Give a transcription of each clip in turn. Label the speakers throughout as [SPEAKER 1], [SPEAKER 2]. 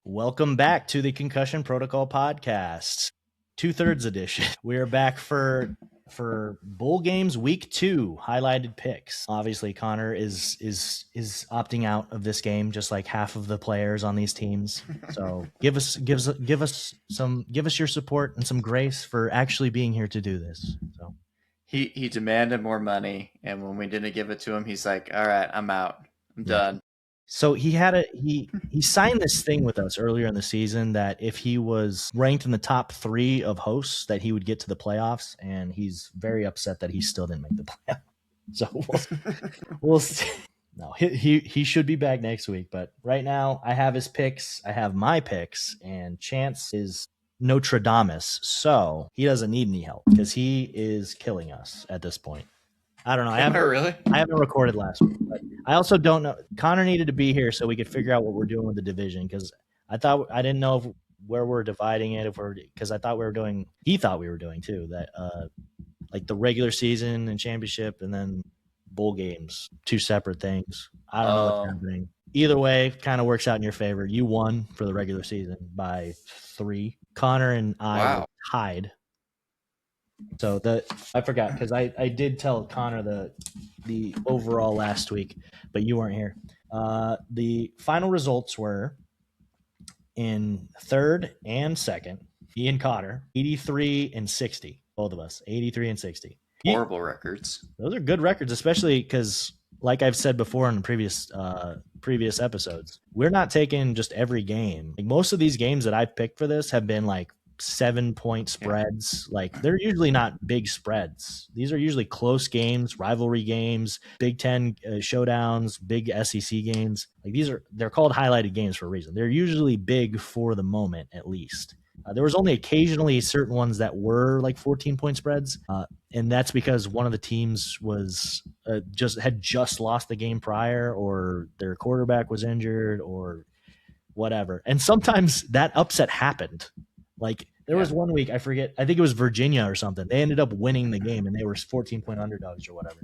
[SPEAKER 1] Welcome back to the Concussion Protocol Podcast, 2/3 edition. We are back for bowl games week 2 highlighted picks. Obviously, Connor is opting out of this game, just like half of the players on these teams. So give us your support and some grace for actually being here to do this. So
[SPEAKER 2] he demanded more money, and when we didn't give it to him, he's like, "All right, I'm out. I'm done."
[SPEAKER 1] So he signed this thing with us earlier in the season that if he was ranked in the top 3 of hosts, that he would get to the playoffs, and he's very upset that he still didn't make the playoffs. So we'll see. No, he should be back next week, but right now I have his picks, I have my picks, and Chance is Nostradamus, so he doesn't need any help because he is killing us at this point. I don't know. I haven't recorded last week, but I also don't know. Connor needed to be here so we could figure out what we're doing with the division because I didn't know where we're dividing it because I thought he thought we were doing too that like the regular season and championship and then bowl games, 2 separate things. I don't know what's happening. Either way, kind of works out in your favor. You won for the regular season by 3. Connor and I were tied. So I forgot because I did tell Connor the overall last week, but you weren't here. The final results were in 3rd and 2nd. Me and Connor, 83 and 60, both of us, 83 and 60.
[SPEAKER 2] Horrible records.
[SPEAKER 1] Those are good records, especially because, like I've said before in the previous episodes, we're not taking just every game. Like most of these games that I've picked for this have been like 7-point spreads. Like they're usually not big spreads. These are usually close games, rivalry games, Big Ten showdowns, big SEC games. Like they're called highlighted games for a reason. They're usually big for the moment, at least. There was only occasionally certain ones that were like 14-point spreads, and that's because one of the teams was had just lost the game prior, or their quarterback was injured, or whatever. And sometimes that upset happened. Like there was one week, I forget, I think it was Virginia or something. They ended up winning the game and they were 14-point underdogs or whatever.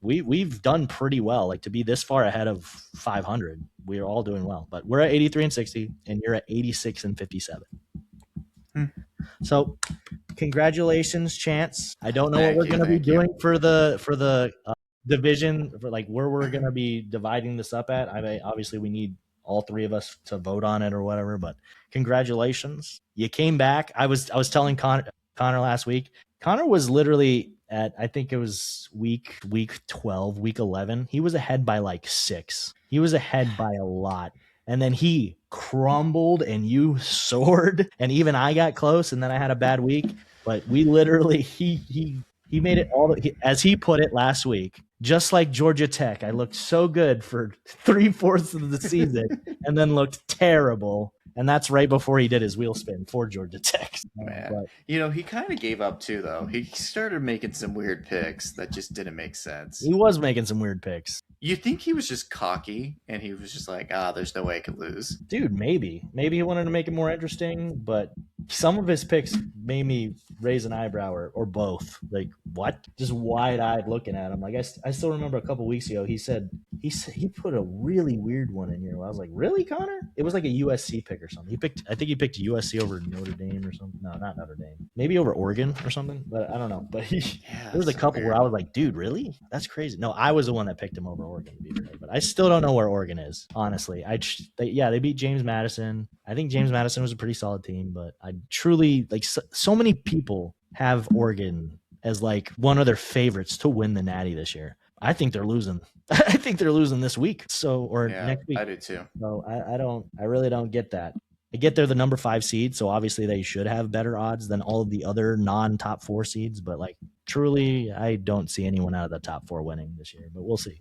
[SPEAKER 1] We've done pretty well. Like to be this far ahead of 500, we're all doing well. But we're at 83 and 60 and you're at 86 and 57. So congratulations, Chance. I don't know what we're going to be doing for the division, for like where we're going to be dividing this up at. I mean, obviously we need all 3 of us to vote on it or whatever, but congratulations. You came back. I was telling Connor last week. Connor was literally at, I think it was week 12, week 11. He was ahead by like 6. He was ahead by a lot. And then he crumbled and you soared. And even I got close and then I had a bad week. But we literally, he made it as he put it last week. Just like Georgia Tech, I looked so good for 3/4 of the season and then looked terrible. And that's right before he did his wheel spin for Georgia Tech.
[SPEAKER 2] Man. But, he kind of gave up too, though. He started making some weird picks that just didn't make sense.
[SPEAKER 1] He was making some weird picks.
[SPEAKER 2] You think he was just cocky and he was just like, there's no way I could lose.
[SPEAKER 1] Dude, maybe he wanted to make it more interesting, but some of his picks made me raise an eyebrow or both. Like, what? Just wide-eyed looking at him. Like, I still remember a couple weeks ago, he said he put a really weird one in here. I was like, really, Connor? It was like a USC pick or something. I think he picked USC over Notre Dame or something. No, not Notre Dame. Maybe over Oregon or something, but I don't know. But there was a couple where I was like, dude, really? That's crazy. No, I was the one that picked him over Oregon, to be fair, but I still don't know where Oregon is, honestly. They beat James Madison. I think James Madison was a pretty solid team, but I truly, like, so many people have Oregon as like one of their favorites to win the Natty this year. I think they're losing. I think they're losing this week. Next week.
[SPEAKER 2] I do too.
[SPEAKER 1] So I really don't get that. I get they're the number 5 seed, so obviously they should have better odds than all of the other non-top 4 seeds. But like truly, I don't see anyone out of the top 4 winning this year. But we'll see.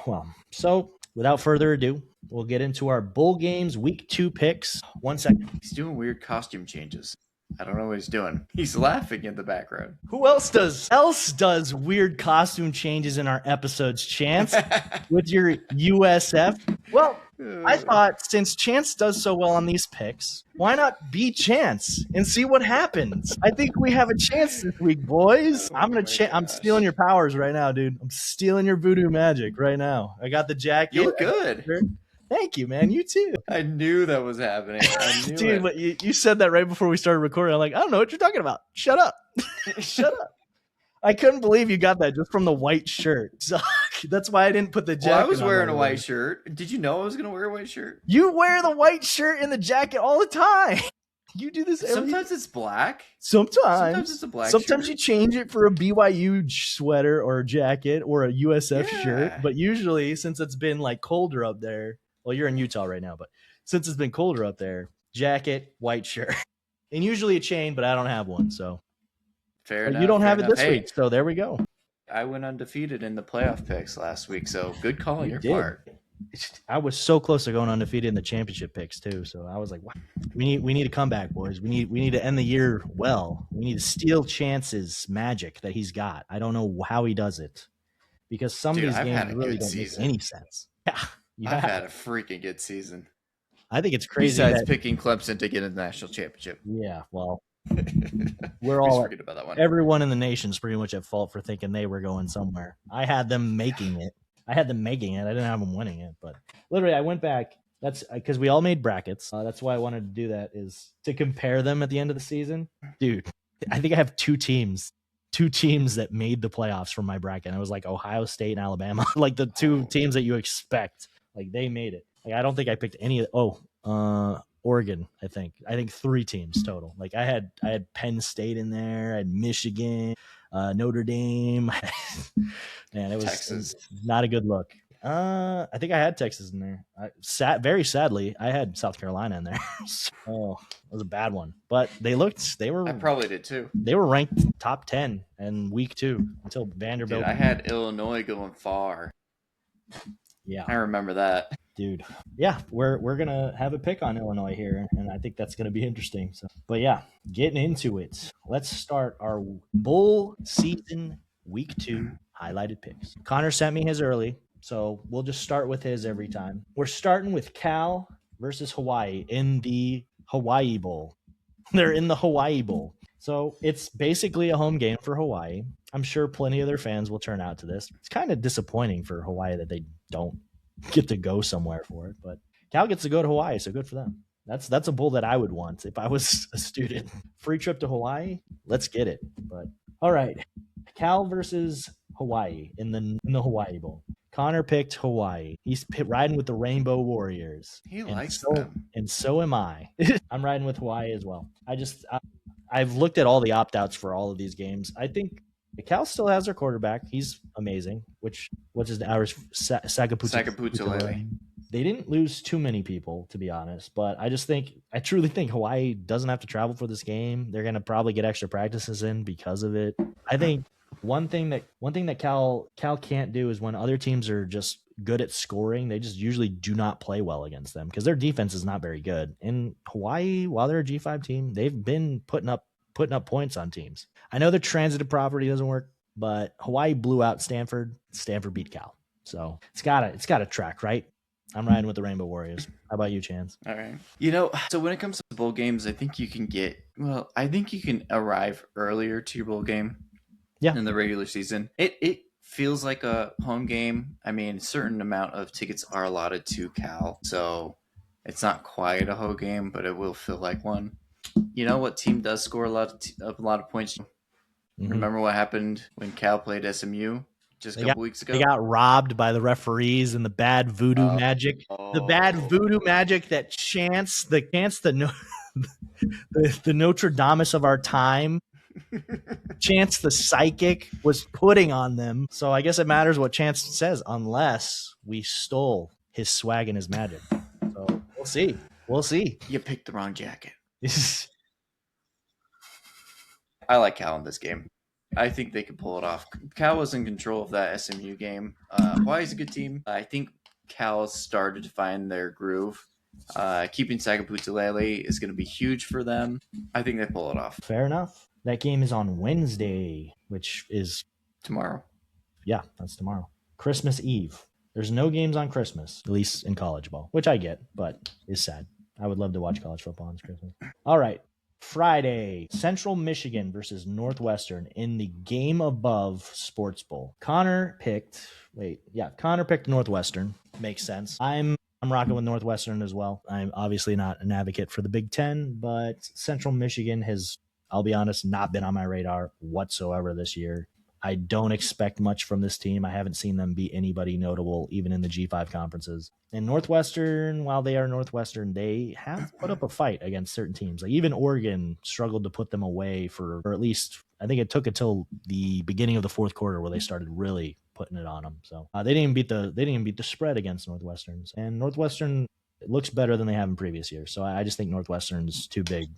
[SPEAKER 1] Well, so without further ado, we'll get into our bowl games week 2 picks. 1 second.
[SPEAKER 2] He's doing weird costume changes. I don't know what he's doing. He's laughing in the background.
[SPEAKER 1] Who else does weird costume changes in our episodes, Chance? With your USF? Well, I thought since Chance does so well on these picks, why not be Chance and see what happens? I think we have a chance this week, boys. I'm stealing your powers right now, dude. I'm stealing your voodoo magic right now. I got the jacket.
[SPEAKER 2] You look good.
[SPEAKER 1] Thank you, man. You too.
[SPEAKER 2] I knew that was happening. I knew
[SPEAKER 1] Dude,
[SPEAKER 2] it.
[SPEAKER 1] but you said that right before we started recording. I'm like, I don't know what you're talking about. Shut up. Shut up. I couldn't believe you got that just from the white shirt. So, that's why I didn't put the jacket on.
[SPEAKER 2] Well, I was wearing
[SPEAKER 1] right
[SPEAKER 2] a
[SPEAKER 1] away.
[SPEAKER 2] white shirt. Did you know I was going to wear a white shirt?
[SPEAKER 1] You wear the white shirt and the jacket all the time. You do this every
[SPEAKER 2] Sometimes it's black.
[SPEAKER 1] Sometimes
[SPEAKER 2] it's a black
[SPEAKER 1] Sometimes
[SPEAKER 2] shirt.
[SPEAKER 1] you change it for a BYU sweater or a jacket or a USF shirt. But usually, since it's been like colder up there, well, you're in Utah right now, but since it's been colder up there, jacket, white shirt. And usually a chain, but I don't have one. So
[SPEAKER 2] Fair enough.
[SPEAKER 1] You don't have
[SPEAKER 2] fair
[SPEAKER 1] it
[SPEAKER 2] enough.
[SPEAKER 1] this week. So there we go.
[SPEAKER 2] I went undefeated in the playoff picks last week, so good call on your
[SPEAKER 1] did.
[SPEAKER 2] part.
[SPEAKER 1] I was so close to going undefeated in the championship picks too. So I was like, wow, we need a comeback, boys. We need to end the year well. We need to steal Chance's magic that he's got. I don't know how he does it because some of these
[SPEAKER 2] I've had
[SPEAKER 1] games
[SPEAKER 2] a
[SPEAKER 1] really
[SPEAKER 2] good
[SPEAKER 1] don't
[SPEAKER 2] season.
[SPEAKER 1] make any sense. Yeah,
[SPEAKER 2] I've had a freaking good season.
[SPEAKER 1] I think it's crazy.
[SPEAKER 2] Besides picking Clemson to get a national championship.
[SPEAKER 1] Yeah, well,
[SPEAKER 2] we're all forget about that one.
[SPEAKER 1] Everyone in the nation's pretty much at fault for thinking they were going somewhere. I had them making it. I didn't have them winning it, but literally I went back. That's because we all made brackets. That's why I wanted to do that, is to compare them at the end of the season. Dude, I think I have two teams that made the playoffs from my bracket. And it was like Ohio State and Alabama, like the two teams that you expect. Like they made it. Like I don't think I picked any of Oregon, I think 3 teams total. Like I had Penn State in there, I had Michigan, Notre Dame. Man, it was not a good look. I think I had Texas in there. Very sadly, I had South Carolina in there. So, it was a bad one. But I
[SPEAKER 2] probably did too.
[SPEAKER 1] They were ranked top 10 in week 2 until Vanderbilt.
[SPEAKER 2] Dude, I had Illinois going far.
[SPEAKER 1] Yeah.
[SPEAKER 2] I remember that.
[SPEAKER 1] Dude. Yeah, we're going to have a pick on Illinois here, and I think that's going to be interesting. So, but yeah, getting into it. Let's start our bowl season week 2 highlighted picks. Connor sent me his early, so we'll just start with his every time. We're starting with Cal versus Hawaii in the Hawaii Bowl. They're in the Hawaii Bowl. So it's basically a home game for Hawaii. I'm sure plenty of their fans will turn out to this. It's kind of disappointing for Hawaii that they don't get to go somewhere for it, but Cal gets to go to Hawaii, so good for them. That's a bowl that I would want if I was a student. Free trip to Hawaii, let's get it. But all right, Cal versus Hawaii in the Hawaii Bowl. Connor picked Hawaii. He's riding with the Rainbow Warriors.
[SPEAKER 2] He likes them.
[SPEAKER 1] And so am I. I'm riding with Hawaii as well. I've looked at all the opt-outs for all of these games. I think Cal still has their quarterback. He's amazing. What's his name?
[SPEAKER 2] Sakaputulele.
[SPEAKER 1] They didn't lose too many people, to be honest, but I truly think Hawaii doesn't have to travel for this game. They're going to probably get extra practices in because of it. I think one thing that Cal can't do is when other teams are just good at scoring, they just usually do not play well against them because their defense is not very good. And Hawaii, while they're a G5 team, they've been putting up points on teams. I know the transitive property doesn't work, but Hawaii blew out Stanford. Stanford beat Cal. So it's gotta track, right? I'm riding with the Rainbow Warriors. How about you, Chance?
[SPEAKER 2] All right. So when it comes to bowl games, I think you can arrive earlier to your bowl game in the regular season. It feels like a home game. I mean, a certain amount of tickets are allotted to Cal, so it's not quite a home game, but it will feel like one. You know what team does score a lot of points? Mm-hmm. Remember what happened when Cal played SMU just a couple weeks ago?
[SPEAKER 1] They got robbed by the referees and the bad voodoo magic. The bad voodoo magic that Chance, the Notre Dame of our time, Chance the psychic was putting on them. So I guess it matters what Chance says, unless we stole his swag and his magic. So we'll see.
[SPEAKER 2] You picked the wrong jacket. I like Cal in this game. I think they could pull it off. Cal was in control of that SMU game. Hawaii's a good team. I think Cal started to find their groove. Keeping Sakaputulele is going to be huge for them. I think they pull it off.
[SPEAKER 1] Fair enough. That game is on Wednesday, which is
[SPEAKER 2] tomorrow.
[SPEAKER 1] Yeah, that's tomorrow. Christmas Eve. There's no games on Christmas, at least in college ball, which I get, but is sad. I would love to watch college football on Christmas. All right. Friday, Central Michigan versus Northwestern in the Game Above Sports Bowl. Connor picked Northwestern. Makes sense. I'm I'm rocking with Northwestern as well. I'm obviously not an advocate for the Big Ten, but Central Michigan has, I'll be honest, not been on my radar whatsoever this year. I don't expect much from this team. I haven't seen them beat anybody notable, even in the G5 conferences. And Northwestern, while they are Northwestern, they have put up a fight against certain teams. Like even Oregon struggled to put them away or at least I think it took until the beginning of the fourth quarter where they started really putting it on them. So they didn't even beat the spread against Northwestern's, and Northwestern looks better than they have in previous years. So I just think Northwestern's too big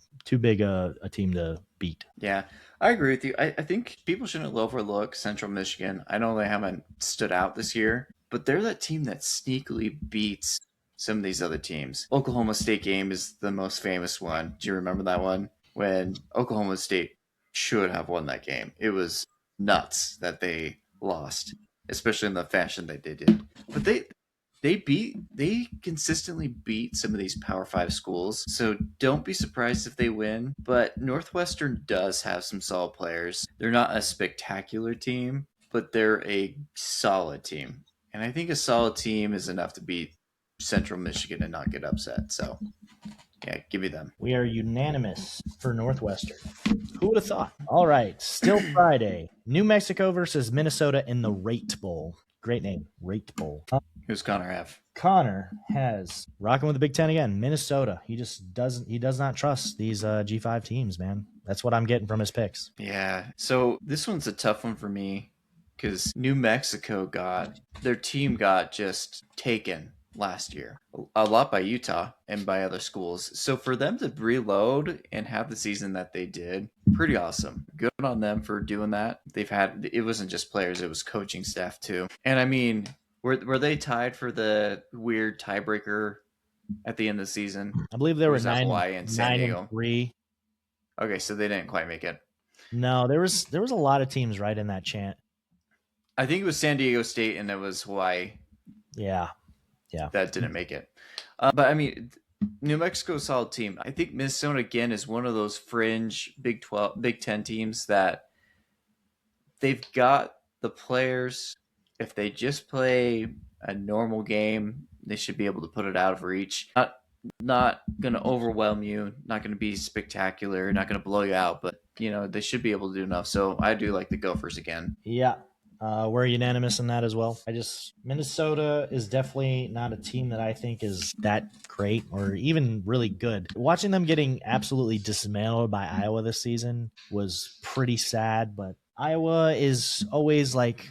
[SPEAKER 1] a team to beat.
[SPEAKER 2] Yeah, I agree with you. I think people shouldn't overlook Central Michigan. I know they haven't stood out this year, but they're that team that sneakily beats some of these other teams. Oklahoma State game is the most famous one. Do you remember that one? When Oklahoma State should have won that game. It was nuts that they lost, especially in the fashion that they did. But they consistently beat some of these Power 5 schools, so don't be surprised if they win. But Northwestern does have some solid players. They're not a spectacular team, but they're a solid team. And I think a solid team is enough to beat Central Michigan and not get upset. So, yeah, give me them.
[SPEAKER 1] We are unanimous for Northwestern. Who would have thought? All right, still Friday. New Mexico versus Minnesota in the Rate Bowl. Great name, Rate Bowl.
[SPEAKER 2] Who's Connor have?
[SPEAKER 1] Connor has rocking with the Big Ten again. Minnesota. He does not trust these G5 teams, man. That's what I'm getting from his picks.
[SPEAKER 2] Yeah. So this one's a tough one for me because New Mexico their team got just taken last year a lot by Utah and by other schools. So for them to reload and have the season that they did, pretty awesome. Good on them for doing that. It wasn't just players, it was coaching staff too. And I mean, were they tied for the weird tiebreaker at the end of the season?
[SPEAKER 1] I believe they were
[SPEAKER 2] Hawaii and San Diego.
[SPEAKER 1] 9-3.
[SPEAKER 2] Okay, so they didn't quite make it.
[SPEAKER 1] No, there was a lot of teams right in that chant.
[SPEAKER 2] I think it was San Diego State and it was Hawaii.
[SPEAKER 1] Yeah.
[SPEAKER 2] That didn't make it. But I mean, New Mexico is a solid team. I think Minnesota again is one of those fringe Big 10 teams that they've got the players. If they just play a normal game, they should be able to put it out of reach. Not going to overwhelm you, not going to be spectacular, not going to blow you out, but they should be able to do enough. So I do like the Gophers again.
[SPEAKER 1] Yeah. We're unanimous in that as well. Minnesota is definitely not a team that I think is that great or even really good. Watching them getting absolutely dismantled by Iowa this season was pretty sad, but Iowa is always like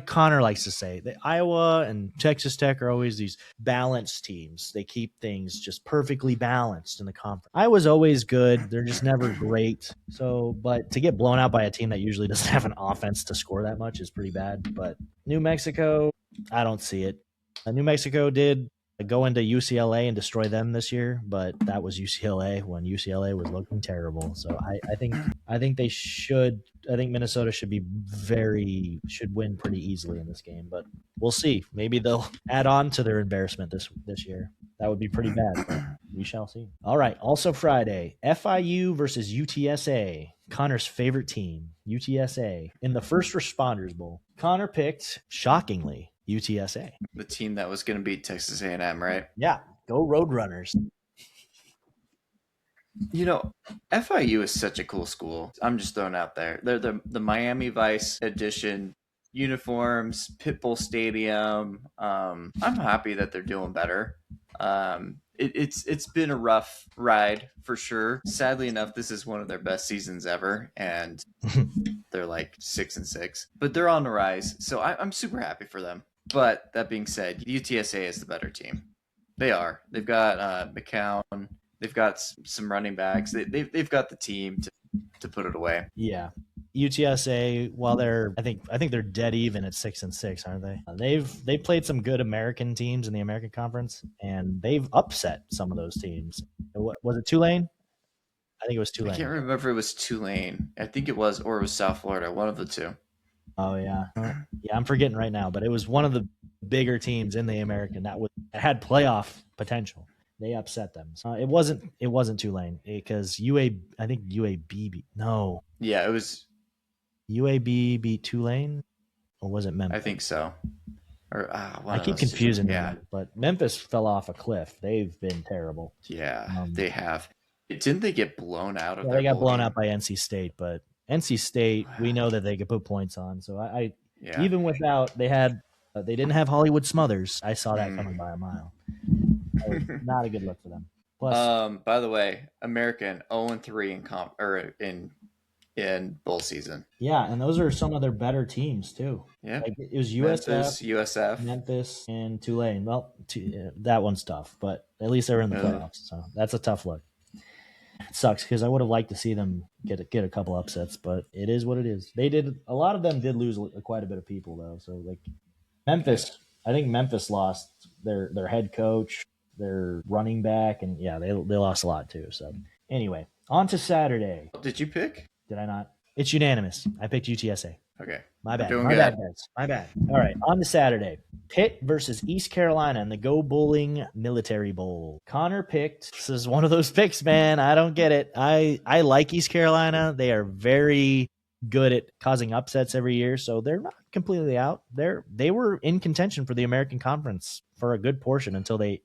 [SPEAKER 1] Connor likes to say, that Iowa and Texas Tech are always these balanced teams. They keep things just perfectly balanced in the conference. Iowa's always good. They're just never great. So, but to get blown out by a team that usually doesn't have an offense to score that much is pretty bad. But New Mexico, I don't see it. New Mexico did go into UCLA and destroy them this year, but that was UCLA when UCLA was looking terrible. So I think they should. I think Minnesota should win pretty easily in this game, but we'll see. Maybe they'll add on to their embarrassment this year. That would be pretty bad, but we shall see. All right. Also Friday, FIU versus UTSA. Connor's favorite team, UTSA, in the First Responders Bowl. Connor picked, shockingly, UTSA.
[SPEAKER 2] The team that was going to beat Texas A&M, right?
[SPEAKER 1] Yeah. Go Roadrunners.
[SPEAKER 2] FIU is such a cool school. I'm just throwing out there. They're the Miami Vice edition, uniforms, Pitbull Stadium. I'm happy that they're doing better. It's been a rough ride for sure. Sadly enough, this is one of their best seasons ever, and they're like 6-6. But they're on the rise, so I'm super happy for them. But that being said, UTSA is the better team. They are. They've got McCown. They've got some running backs. They've got the team to put it away.
[SPEAKER 1] Yeah. UTSA, while I think they're dead even at 6-6, aren't they? They've played some good American teams in the American Conference, and they've upset some of those teams. Was it Tulane? I think it was Tulane.
[SPEAKER 2] I can't remember if it was Tulane. I think it was, or it was South Florida. One of the two.
[SPEAKER 1] Oh yeah, yeah. I'm forgetting right now, but it was one of the bigger teams in the American that had playoff potential. They upset them. It wasn't Tulane because I think UAB no.
[SPEAKER 2] Yeah, it was
[SPEAKER 1] UAB beat Tulane, or was it Memphis?
[SPEAKER 2] I think so. Or
[SPEAKER 1] I keep confusing them, but Memphis fell off a cliff. They've been terrible.
[SPEAKER 2] Yeah, they have. Didn't they get blown out of their
[SPEAKER 1] they got blown
[SPEAKER 2] game?
[SPEAKER 1] out by NC State, but NC State, we know that they could put points on. So I even without they didn't have Hollywood Smothers. I saw that coming by a mile. Not a good look for them.
[SPEAKER 2] Plus, by the way, American 0-3 in bowl season.
[SPEAKER 1] Yeah, and those are some of their better teams too.
[SPEAKER 2] Yeah,
[SPEAKER 1] like it was USF, Memphis, and Tulane. Well, that one's tough, but at least they're in the playoffs, so that's a tough look. It sucks because I would have liked to see them get a couple upsets, but it is what it is. A lot of them did lose quite a bit of people though. So like Memphis, I think Memphis lost their head coach, their running back, and they lost a lot too. So anyway, on to Saturday.
[SPEAKER 2] Did you pick?
[SPEAKER 1] Did I not? It's unanimous. I picked UTSA.
[SPEAKER 2] Okay.
[SPEAKER 1] My bad. My bad, guys. My bad. All right. On to Saturday. Pitt versus East Carolina in the Go Bowling Military Bowl. Connor picked. This is one of those picks, man. I don't get it. I like East Carolina. They are very good at causing upsets every year, so they're not completely out. They were in contention for the American Conference for a good portion until they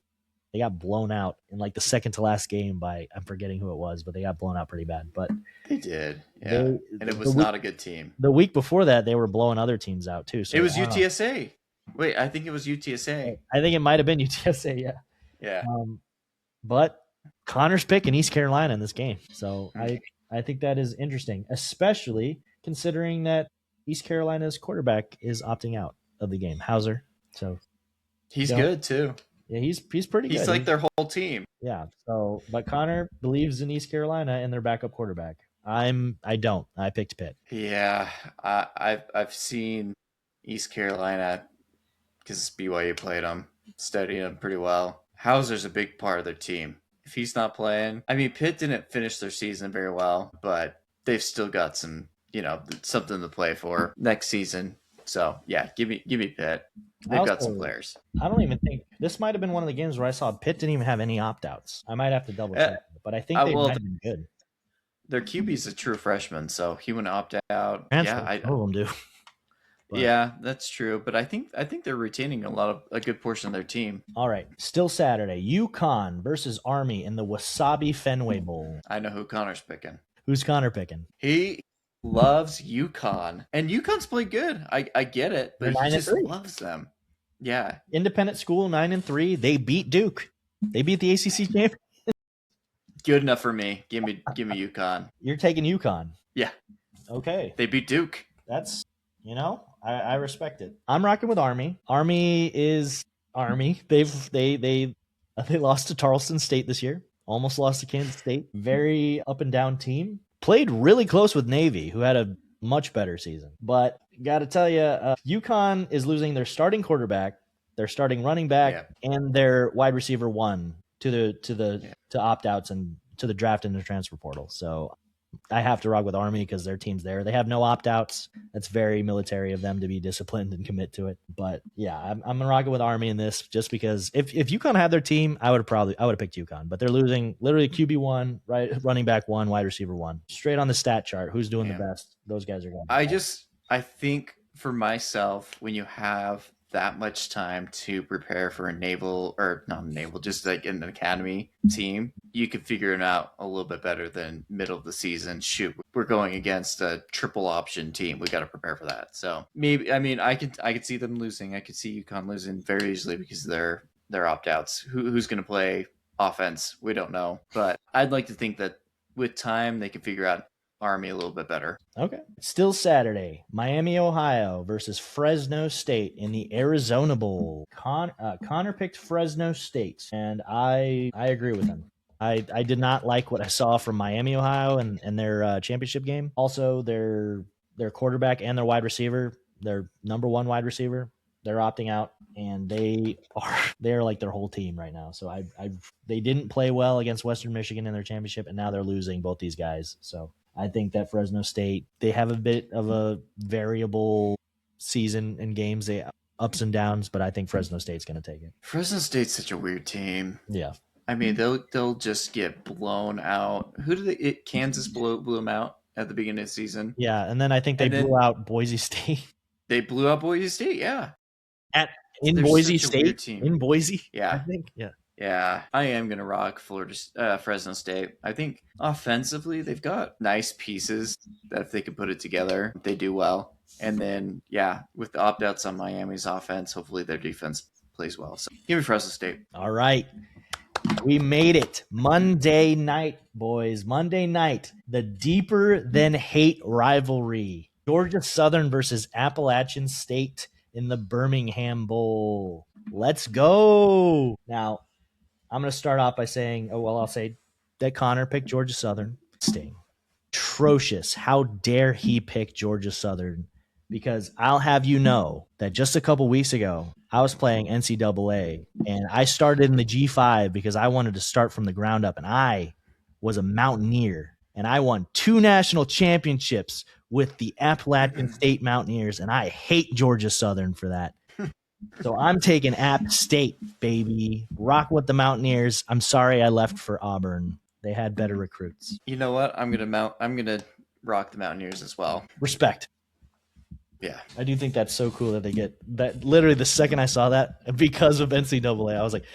[SPEAKER 1] got blown out in like the second to last game by, I'm forgetting who it was, but they got blown out pretty bad. But
[SPEAKER 2] they did, yeah. And it was not a good team.
[SPEAKER 1] The week before that, they were blowing other teams out too. So
[SPEAKER 2] it was UTSA. Wait, I think it was UTSA.
[SPEAKER 1] I think it might have been UTSA. Yeah.
[SPEAKER 2] Yeah.
[SPEAKER 1] But Connor's picking East Carolina in this game, so I think that is interesting, especially considering that East Carolina's quarterback is opting out of the game, Hauser. So
[SPEAKER 2] he's good too.
[SPEAKER 1] Yeah, he's pretty good.
[SPEAKER 2] He's like their whole team.
[SPEAKER 1] Yeah. So, but Connor believes in East Carolina and their backup quarterback. I don't. I picked Pitt.
[SPEAKER 2] Yeah, I've seen East Carolina because BYU played them, studied them pretty well. Hauser's a big part of their team. If he's not playing, I mean, Pitt didn't finish their season very well, but they've still got some, something to play for next season. So yeah, give me Pitt. They've got some players.
[SPEAKER 1] I don't even think this might have been one of the games where I saw Pitt didn't even have any opt-outs. I might have to double check, but I think they might have been good.
[SPEAKER 2] Their QB's a true freshman, so he wouldn't opt out.
[SPEAKER 1] All of them do.
[SPEAKER 2] But, yeah, that's true. But I think they're retaining a good portion of their team.
[SPEAKER 1] All right, still Saturday. UConn versus Army in the Wasabi Fenway Bowl.
[SPEAKER 2] I know who Connor's picking.
[SPEAKER 1] Who's Connor picking?
[SPEAKER 2] He loves UConn, and UConn's played good. I get it, but he just loves them. Yeah,
[SPEAKER 1] independent school, 9-3. They beat Duke. They beat the ACC champion.
[SPEAKER 2] Good enough for me. Give me UConn.
[SPEAKER 1] You're taking UConn.
[SPEAKER 2] Yeah.
[SPEAKER 1] Okay.
[SPEAKER 2] They beat Duke.
[SPEAKER 1] That's I respect it. I'm rocking with Army. Army is Army. They lost to Tarleton State this year. Almost lost to Kansas State. Very up and down team. Played really close with Navy, who had a much better season. But got to tell you, UConn is losing their starting quarterback, their starting running back, and their wide receiver one to opt-outs and to the draft and the transfer portal. So I have to rock with Army because their team's there. They have no opt-outs. That's very military of them to be disciplined and commit to it. But yeah, I'm rocking with Army in this just because if UConn had their team, I would have picked UConn. But they're losing literally QB1, right, running back 1, wide receiver 1. Straight on the stat chart, who's doing the best? Those guys are going.
[SPEAKER 2] I think for myself, when you have that much time to prepare for just like an academy team, you can figure it out a little bit better than middle of the season. Shoot, we're going against a triple option team. We got to prepare for that. So maybe, I could see them losing. I could see UConn losing very easily because of their opt-outs. Who's going to play offense? We don't know, but I'd like to think that with time they can figure out Army a little bit better.
[SPEAKER 1] Okay. Still Saturday, Miami, Ohio versus Fresno State in the Arizona Bowl. Connor picked Fresno State, and I agree with him. I did not like what I saw from Miami, Ohio, and their championship game. Also, their quarterback and their wide receiver, their number 1 wide receiver, they're opting out, and they're like their whole team right now. So they didn't play well against Western Michigan in their championship, and now they're losing both these guys. So I think that Fresno State, they have a bit of a variable season in games, they ups and downs, but I think Fresno State's going to take it.
[SPEAKER 2] Fresno State's such a weird team.
[SPEAKER 1] Yeah.
[SPEAKER 2] I mean, they'll just get blown out. Kansas blew them out at the beginning of the season.
[SPEAKER 1] Yeah, and then I think they blew out Boise State.
[SPEAKER 2] They blew out Boise State, yeah.
[SPEAKER 1] in
[SPEAKER 2] they're
[SPEAKER 1] Boise
[SPEAKER 2] such a weird
[SPEAKER 1] State.
[SPEAKER 2] team.
[SPEAKER 1] In Boise,
[SPEAKER 2] Yeah.
[SPEAKER 1] I think. Yeah.
[SPEAKER 2] Yeah, I am going to rock Fresno State. I think offensively, they've got nice pieces that if they can put it together, they do well. And then, yeah, with the opt-outs on Miami's offense, hopefully their defense plays well. So give me Fresno State.
[SPEAKER 1] All right. We made it. Monday night, boys. Monday night. The deeper than hate rivalry. Georgia Southern versus Appalachian State in the Birmingham Bowl. Let's go. Now, I'm going to start off by saying, I'll say that Connor picked Georgia Southern. Sting. Atrocious. How dare he pick Georgia Southern? Because I'll have you know that just a couple weeks ago, I was playing NCAA, and I started in the G5 because I wanted to start from the ground up, and I was a Mountaineer, and I won 2 national championships with the Appalachian State Mountaineers, and I hate Georgia Southern for that. So I'm taking App State, baby. Rock with the Mountaineers. I'm sorry I left for Auburn. They had better recruits.
[SPEAKER 2] You know what? I'm gonna rock the Mountaineers as well.
[SPEAKER 1] Respect.
[SPEAKER 2] Yeah.
[SPEAKER 1] I do think that's so cool that they get that. Literally the second I saw that, because of NCAA, I was like,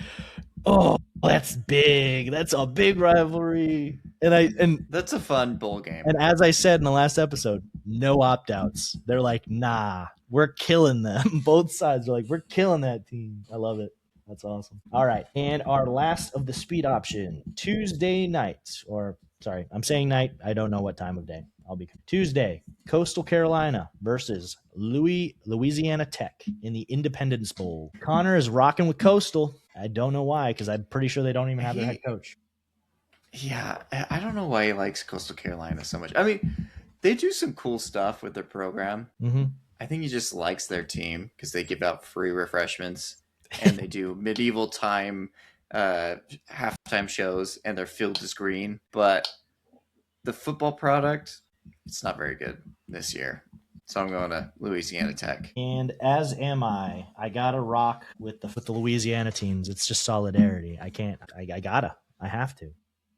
[SPEAKER 1] oh, that's big. That's a big rivalry. And
[SPEAKER 2] that's a fun bowl game.
[SPEAKER 1] And as I said in the last episode, no opt-outs. They're like, nah, we're killing them. Both sides are like, we're killing that team. I love it. That's awesome. All right. And our last of the speed option, Tuesday night, or sorry, I'm saying night. I don't know what time of day. I'll be Tuesday, Coastal Carolina versus Louisiana Tech in the Independence Bowl. Connor is rocking with Coastal. I don't know why, because I'm pretty sure they don't even have their head coach.
[SPEAKER 2] Yeah, I don't know why he likes Coastal Carolina so much. I mean, they do some cool stuff with their program.
[SPEAKER 1] Mm-hmm.
[SPEAKER 2] I think he just likes their team because they give out free refreshments and they do medieval time halftime shows, and their field is green. But the football product, it's not very good this year. So I'm going to Louisiana Tech.
[SPEAKER 1] And as am I. I gotta rock with the Louisiana teams. It's just solidarity. I can't. I have to.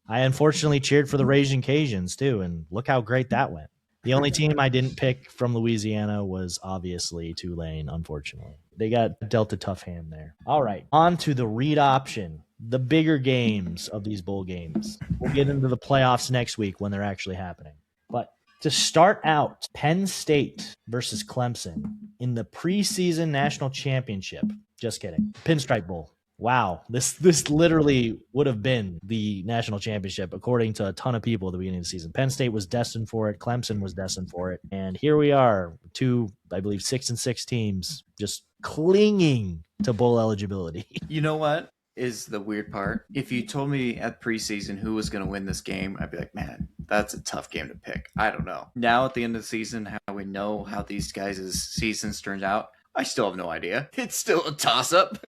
[SPEAKER 1] I unfortunately cheered for the Raging Cajuns too, and look how great that went. The only team I didn't pick from Louisiana was obviously Tulane, unfortunately. They got dealt a tough hand there. All right, on to the read option, the bigger games of these bowl games. We'll get into the playoffs next week when they're actually happening. But to start out, Penn State versus Clemson in the preseason national championship. Just kidding. Pinstripe Bowl. Wow, this literally would have been the national championship according to a ton of people at the beginning of the season. Penn State was destined for it. Clemson was destined for it. And here we are, 2, I believe, 6-6 teams just clinging to bowl eligibility.
[SPEAKER 2] You know what is the weird part? If you told me at preseason who was going to win this game, I'd be like, man, that's a tough game to pick. I don't know. Now at the end of the season, how we know how these guys' seasons turned out, I still have no idea. It's still a toss-up.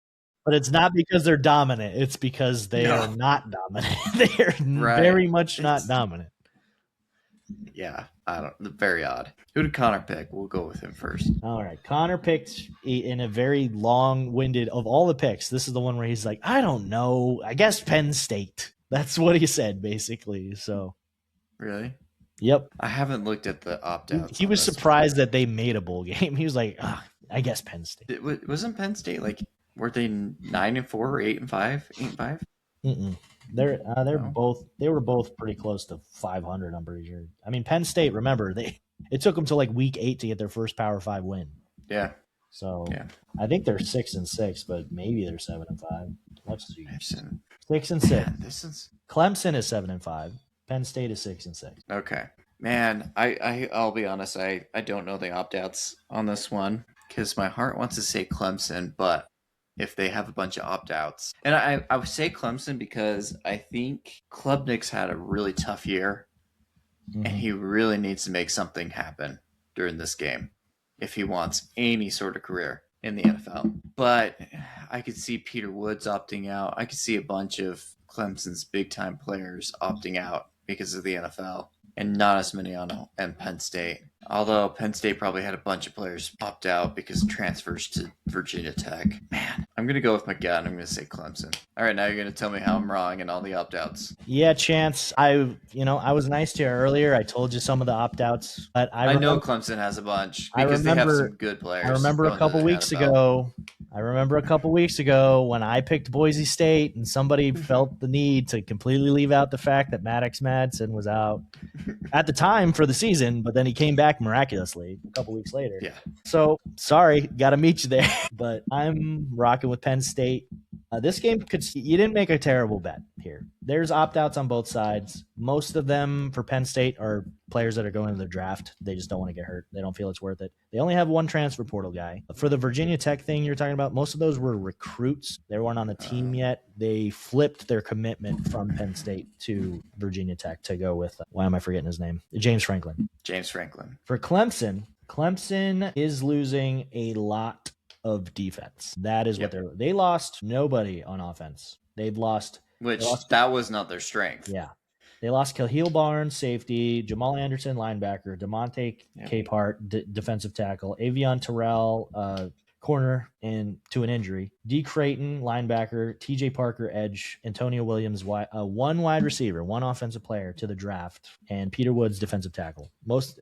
[SPEAKER 1] But it's not because they're dominant. It's because they are not dominant. They are very much not dominant.
[SPEAKER 2] Yeah, very odd. Who did Connor pick? We'll go with him first.
[SPEAKER 1] All right. Connor picked in a very long-winded, of all the picks, this is the one where he's like, I don't know. I guess Penn State. That's what he said, basically. So,
[SPEAKER 2] really?
[SPEAKER 1] Yep.
[SPEAKER 2] I haven't looked at the opt-outs.
[SPEAKER 1] He was surprised that they made a bowl game. He was like, I guess Penn State.
[SPEAKER 2] Wasn't Penn State like... Were they 9-4 or 8-5? 8-5?
[SPEAKER 1] Mm-mm. They're both. They were both pretty close to 500. I'm pretty sure. I mean, Penn State. Remember, it took them to like week 8 to get their first Power 5 win.
[SPEAKER 2] Yeah.
[SPEAKER 1] So I think they're 6-6, but maybe they're 7-5. Let's see. 6-6.
[SPEAKER 2] Man,
[SPEAKER 1] Clemson is 7-5. Penn State is 6-6.
[SPEAKER 2] Okay, man. I'll be honest. I don't know the opt-outs on this one because my heart wants to say Clemson, but if they have a bunch of opt-outs. And I would say Clemson because I think Klubnik's had a really tough year, and he really needs to make something happen during this game if he wants any sort of career in the NFL. But I could see Peter Woods opting out. I could see a bunch of Clemson's big-time players opting out because of the NFL, and not as many on Penn State. Although Penn State probably had a bunch of players opt out because of transfers to Virginia Tech. Man, I'm going to go with my gut, and I'm going to say Clemson. All right, now you're going to tell me how I'm wrong and all the opt-outs.
[SPEAKER 1] Yeah, Chance. I was nice to you earlier. I told you some of the opt-outs. But I
[SPEAKER 2] know Clemson has a bunch because they have some good players.
[SPEAKER 1] I remember a couple weeks ago, I remember a couple weeks ago when I picked Boise State and somebody felt the need to completely leave out the fact that Maddox Madsen was out at the time for the season, but then he came back miraculously a couple weeks later.
[SPEAKER 2] Yeah.
[SPEAKER 1] So sorry, got to meet you there. But I'm rocking with Penn State. This game you didn't make a terrible bet here. There's opt-outs on both sides. Most of them for Penn State are players that are going to the draft. They just don't want to get hurt. They don't feel it's worth it. They only have one transfer portal guy. For the Virginia Tech thing you're talking about, most of those were recruits. They weren't on the team yet. They flipped their commitment from Penn State to Virginia Tech to go with, why am I forgetting his name? James Franklin.
[SPEAKER 2] James Franklin.
[SPEAKER 1] For Clemson is losing a lot of defense. That is what they lost nobody on offense. That was not their strength. Yeah. They lost Khalil Barnes, safety, Jamal Anderson, linebacker, DeMonte Capehart, defensive tackle, Avion Terrell, corner, and to an injury. D. Creighton, linebacker, TJ Parker, edge, Antonio Williams, one wide receiver, one offensive player to the draft, and Peter Woods, defensive tackle.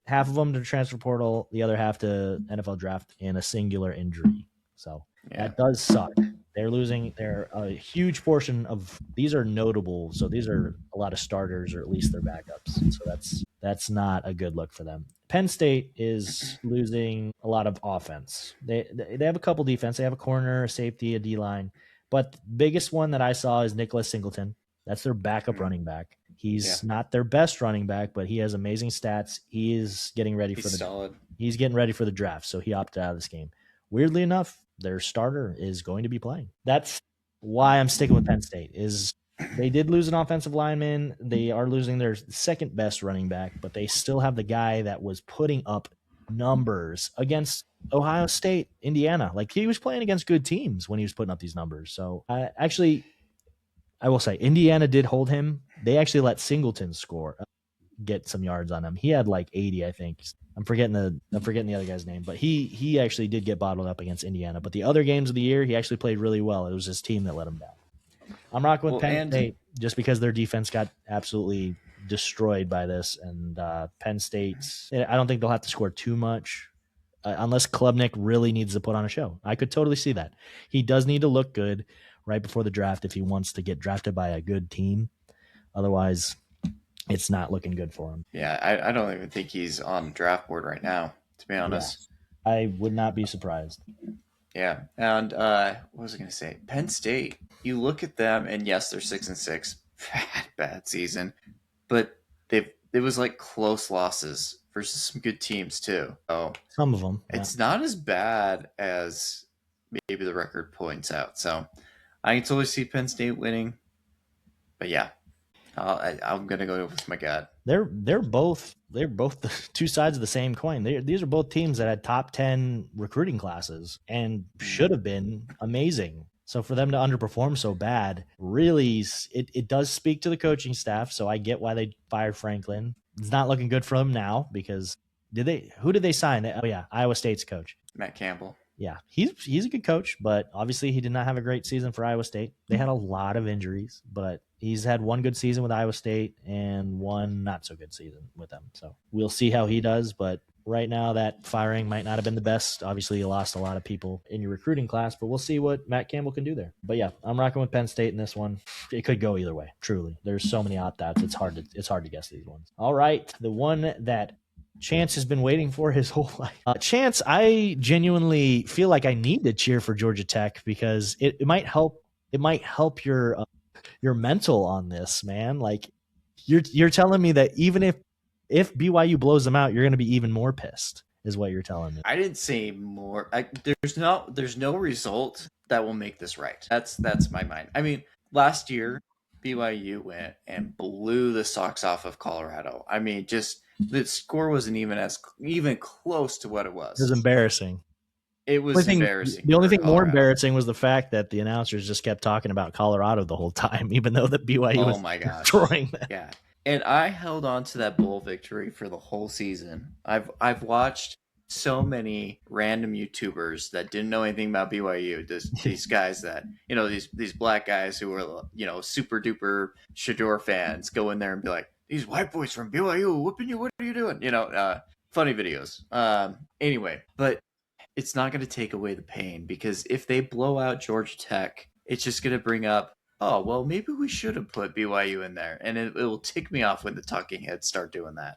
[SPEAKER 1] Half of them to transfer portal, the other half to NFL draft, and a singular injury. So that does suck. They're losing a huge portion of these are notable. So these are a lot of starters, or at least their backups. So that's not a good look for them. Penn State is losing a lot of offense. They have a couple defense. They have a corner, a safety, a D-line. But the biggest one that I saw is Nicholas Singleton. That's their backup running back. He's not their best running back, but he has amazing stats. He is getting ready He's getting ready for the draft, so he opted out of this game. Weirdly enough, their starter is going to be playing. That's why I'm sticking with Penn State. Is they did lose an offensive lineman. They are losing their second best running back, but they still have the guy that was putting up numbers against Ohio State, Indiana. Like, he was playing against good teams when he was putting up these numbers. So I will say Indiana did hold him. They actually let Singleton get some yards on him. He had like 80, I think. I'm forgetting the other guy's name, but he actually did get bottled up against Indiana. But the other games of the year, he actually played really well. It was his team that let him down. I'm rocking with Penn State just because their defense got absolutely destroyed by this, and Penn State's. I don't think they'll have to score too much unless Klubnik really needs to put on a show. I could totally see that. He does need to look good right before the draft if he wants to get drafted by a good team. Otherwise, it's not looking good for him.
[SPEAKER 2] Yeah, I don't even think he's on the draft board right now, to be honest.
[SPEAKER 1] Yeah, I would not be surprised.
[SPEAKER 2] Yeah, and what was I going to say? Penn State, you look at them, and yes, they're 6-6, bad season, but it was like close losses versus some good teams too. So
[SPEAKER 1] some of them.
[SPEAKER 2] It's not as bad as maybe the record points out. So I can totally see Penn State winning, but yeah. I'm gonna go with my gut.
[SPEAKER 1] They're both the two sides of the same coin. These are both teams that had top 10 recruiting classes and should have been amazing. So for them to underperform so bad, really, it does speak to the coaching staff. So I get why they fired Franklin. It's not looking good for them now because who did they sign? Oh yeah, Iowa State's coach,
[SPEAKER 2] Matt Campbell.
[SPEAKER 1] Yeah, he's a good coach, but obviously he did not have a great season for Iowa State. They had a lot of injuries, but he's had one good season with Iowa State and one not so good season with them. So we'll see how he does, but right now that firing might not have been the best. Obviously you lost a lot of people in your recruiting class, but we'll see what Matt Campbell can do there. But yeah, I'm rocking with Penn State in this one. It could go either way, truly. There's so many opt-outs, it's hard to guess these ones. All right, the one that Chance has been waiting for his whole life. Chance, I genuinely feel like I need to cheer for Georgia Tech because it might help. It might help your mental on this, man. Like you're telling me that even if BYU blows them out, you're going to be even more pissed, is what you're telling me.
[SPEAKER 2] I didn't say more. There's no result that will make this right. That's my mind. I mean, last year BYU went and blew the socks off of Colorado. I mean, just. The score wasn't even close to what it was.
[SPEAKER 1] It was embarrassing.
[SPEAKER 2] It was embarrassing.
[SPEAKER 1] The only thing more embarrassing was the fact that the announcers just kept talking about Colorado the whole time, even though the BYU was destroying them.
[SPEAKER 2] Yeah, and I held on to that bowl victory for the whole season. I've watched so many random YouTubers that didn't know anything about BYU. These guys that these black guys who were super duper Shador fans go in there and be like, these white boys from BYU whooping you. What are you doing? Funny videos. Anyway, but it's not going to take away the pain, because if they blow out Georgia Tech, it's just going to bring up, oh, well, maybe we should have put BYU in there. And it will tick me off when the talking heads start doing that.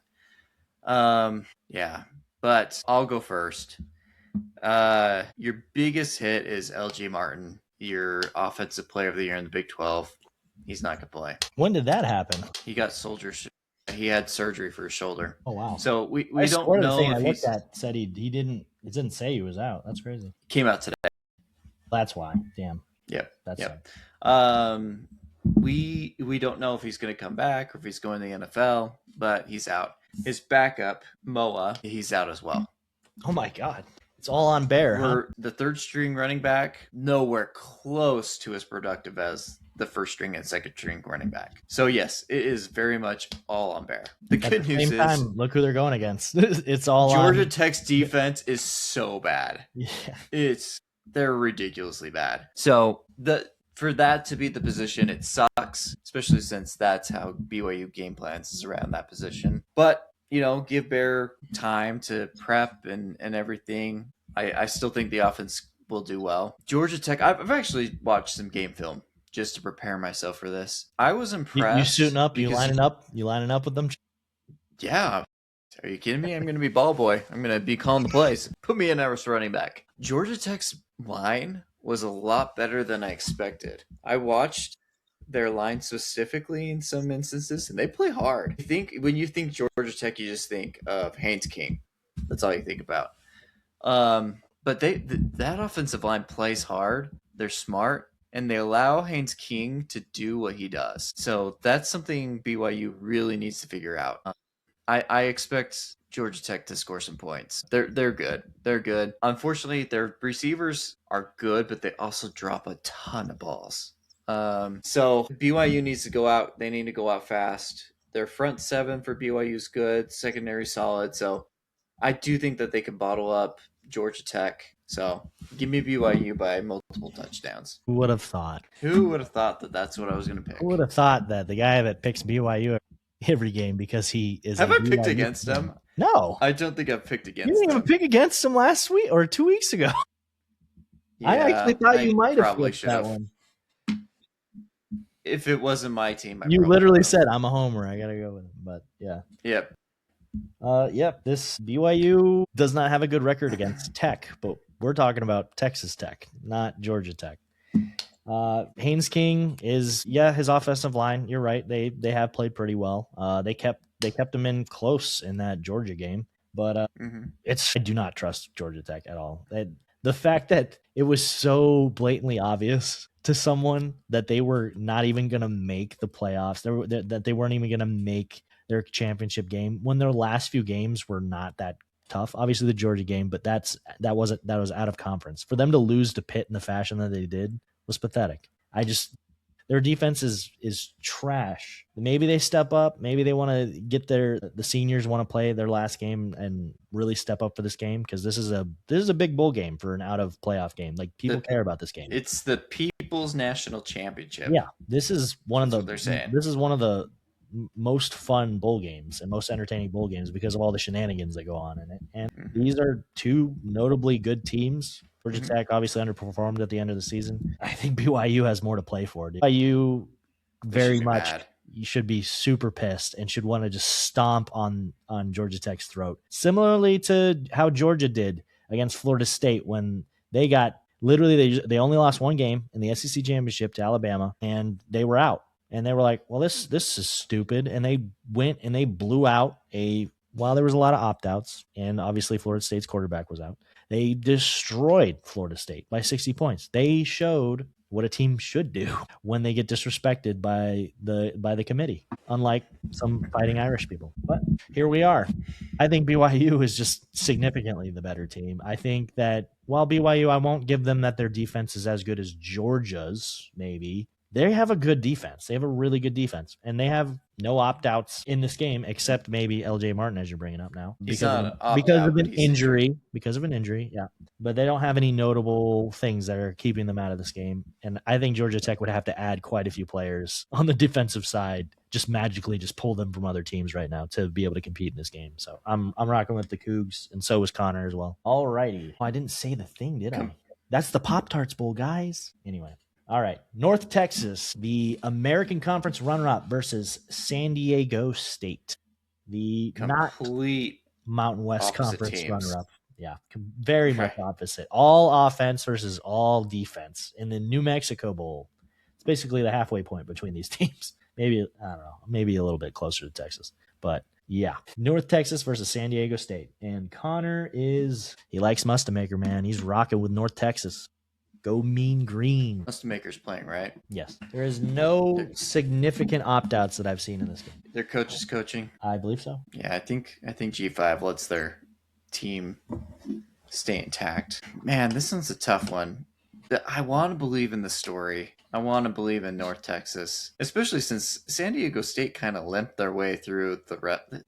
[SPEAKER 2] Yeah, but I'll go first. Your biggest hit is LG Martin, your offensive player of the year in the Big 12. He's not going to play.
[SPEAKER 1] When did that happen?
[SPEAKER 2] He got he had surgery for his shoulder.
[SPEAKER 1] Oh, wow.
[SPEAKER 2] So we don't know.
[SPEAKER 1] The thing I looked at said he didn't. It didn't say he was out. That's crazy.
[SPEAKER 2] Came out today.
[SPEAKER 1] That's why. Damn.
[SPEAKER 2] Yep.
[SPEAKER 1] That's
[SPEAKER 2] yep. We don't know if he's going to come back or if he's going to the NFL, but he's out. His backup, Moa, he's out as well.
[SPEAKER 1] Oh my God. It's all on Bear.
[SPEAKER 2] The third string running back, nowhere close to as productive as the first string and second string running back. So yes, it is very much all on Bear. The good news is,
[SPEAKER 1] look who they're going against. It's all
[SPEAKER 2] Georgia Tech's defense is so bad.
[SPEAKER 1] Yeah.
[SPEAKER 2] They're ridiculously bad. So for that to be the position, it sucks, especially since that's how BYU game plans is around that position. But, give Bear time to prep and everything. I still think the offense will do well. Georgia Tech, I've actually watched some game film just to prepare myself for this. I was impressed.
[SPEAKER 1] You suiting up? You lining up? You lining up with them?
[SPEAKER 2] Yeah. Are you kidding me? I'm going to be ball boy. I'm going to be calling the plays. Put me in as running back. Georgia Tech's line was a lot better than I expected. I watched their line specifically in some instances, and they play hard. When you think Georgia Tech, you just think of Haynes King. That's all you think about. But that offensive line plays hard. They're smart, and they allow Haynes King to do what he does. So that's something BYU really needs to figure out. I expect Georgia Tech to score some points. They're good. They're good. Unfortunately, their receivers are good, but they also drop a ton of balls. So BYU needs to go out. They need to go out fast. Their front seven for BYU is good. Secondary solid. So I do think that they can bottle up Georgia Tech. So give me BYU by multiple touchdowns.
[SPEAKER 1] Who would have thought?
[SPEAKER 2] Who would have thought that that's what I was going to pick?
[SPEAKER 1] Who would have thought that the guy that picks BYU every game because he is.
[SPEAKER 2] Have I picked against him?
[SPEAKER 1] No,
[SPEAKER 2] I don't think I've picked against him.
[SPEAKER 1] You didn't even pick against him last week or 2 weeks ago. Yeah, I actually thought you might have flipped that one.
[SPEAKER 2] If it wasn't my team,
[SPEAKER 1] you literally said, "I'm a homer. I gotta go with him." But yeah.
[SPEAKER 2] Yep.
[SPEAKER 1] This BYU does not have a good record against Tech, but we're talking about Texas Tech, not Georgia Tech. Haynes King is his offensive line. You're right. They have played pretty well. They kept him in close in that Georgia game, but I do not trust Georgia Tech at all. The fact that it was so blatantly obvious to someone that they were not even going to make the playoffs, that they weren't even going to make their championship game when their last few games were not that tough. Obviously the Georgia game, but that was out of conference. For them to lose to Pitt in the fashion that they did was pathetic. Their defense is trash. Maybe they step up. Maybe they want to get the seniors want to play their last game and really step up for this game, because this is a big bowl game for an out of playoff game. Like, people care about this game.
[SPEAKER 2] It's the People's National Championship.
[SPEAKER 1] Yeah, this is one of
[SPEAKER 2] what they're saying.
[SPEAKER 1] This is one of the most fun bowl games and most entertaining bowl games because of all the shenanigans that go on in it. And these are two notably good teams. Georgia Tech obviously underperformed at the end of the season. I think BYU has more to play for. BYU very much, you should be super pissed and should want to just stomp on Georgia Tech's throat. Similarly to how Georgia did against Florida State when they got they only lost one game in the SEC championship to Alabama, and they were out. And they were like, well, this is stupid. And they went and they blew out while there was a lot of opt-outs, and obviously Florida State's quarterback was out. They destroyed Florida State by 60 points. They showed what a team should do when they get disrespected by the committee, unlike some Fighting Irish people. But here we are. I think BYU is just significantly the better team. I think that while BYU, I won't give them that their defense is as good as Georgia's, maybe. They have a good defense. They have a really good defense. And they have No opt-outs in this game, except maybe LJ Martin, as you're bringing up now,
[SPEAKER 2] He's
[SPEAKER 1] because
[SPEAKER 2] not an opt-out,
[SPEAKER 1] because of
[SPEAKER 2] but
[SPEAKER 1] an
[SPEAKER 2] he's
[SPEAKER 1] injury. Because of an injury, yeah. But they don't have any notable things that are keeping them out of this game. And I think Georgia Tech would have to add quite a few players on the defensive side, just magically just pull them from other teams right now to be able to compete in this game. So I'm rocking with the Cougs, and so was Connor as well. All righty. Oh, I didn't say the thing, did I? That's the Pop-Tarts Bowl, guys. Anyway. All right. North Texas, the American Conference runner-up versus San Diego State. The
[SPEAKER 2] complete
[SPEAKER 1] Mountain West Conference
[SPEAKER 2] teams.
[SPEAKER 1] runner-up. Yeah, very much opposite. All offense versus all defense in the New Mexico Bowl. It's basically the halfway point between these teams. Maybe, I don't know, maybe a little bit closer to Texas. But yeah, North Texas versus San Diego State. And Connor he likes Mustamaker, man. He's rocking with North Texas. Go Mean Green.
[SPEAKER 2] Mustamaker's playing, right?
[SPEAKER 1] Yes. There is no significant opt-outs that I've seen in this game.
[SPEAKER 2] Their coach is coaching?
[SPEAKER 1] I believe so.
[SPEAKER 2] Yeah, I think G5 lets their team stay intact. Man, this one's a tough one. I want to believe in the story. I want to believe in North Texas, especially since San Diego State kind of limped their way through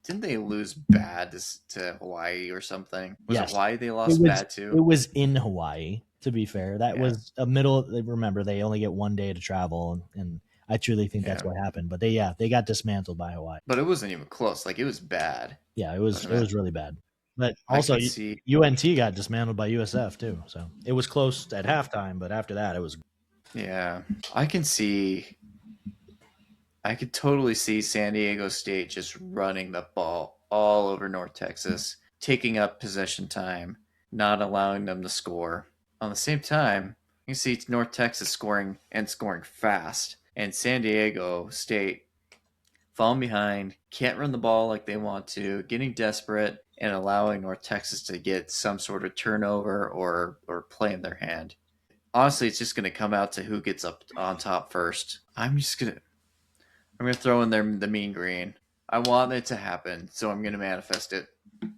[SPEAKER 2] Didn't they lose bad to Hawaii or something? Was it Hawaii they lost bad to?
[SPEAKER 1] It was in Hawaii, to be fair. That was a middle. Remember, they only get 1 day to travel, and I truly think that's what happened. But they got dismantled by Hawaii.
[SPEAKER 2] But it wasn't even close. Like, it was bad.
[SPEAKER 1] Yeah, it was really bad. But also, UNT got dismantled by USF too. So it was close at halftime, but after that, it was.
[SPEAKER 2] Yeah, I could totally see San Diego State just running the ball all over North Texas, taking up possession time, not allowing them to score. On the same time, you see North Texas scoring fast, and San Diego State falling behind, can't run the ball like they want to, getting desperate, and allowing North Texas to get some sort of turnover or play in their hand. Honestly, it's just going to come out to who gets up on top first. I'm going to throw in there the Mean Green. I want it to happen, so I'm going to manifest it.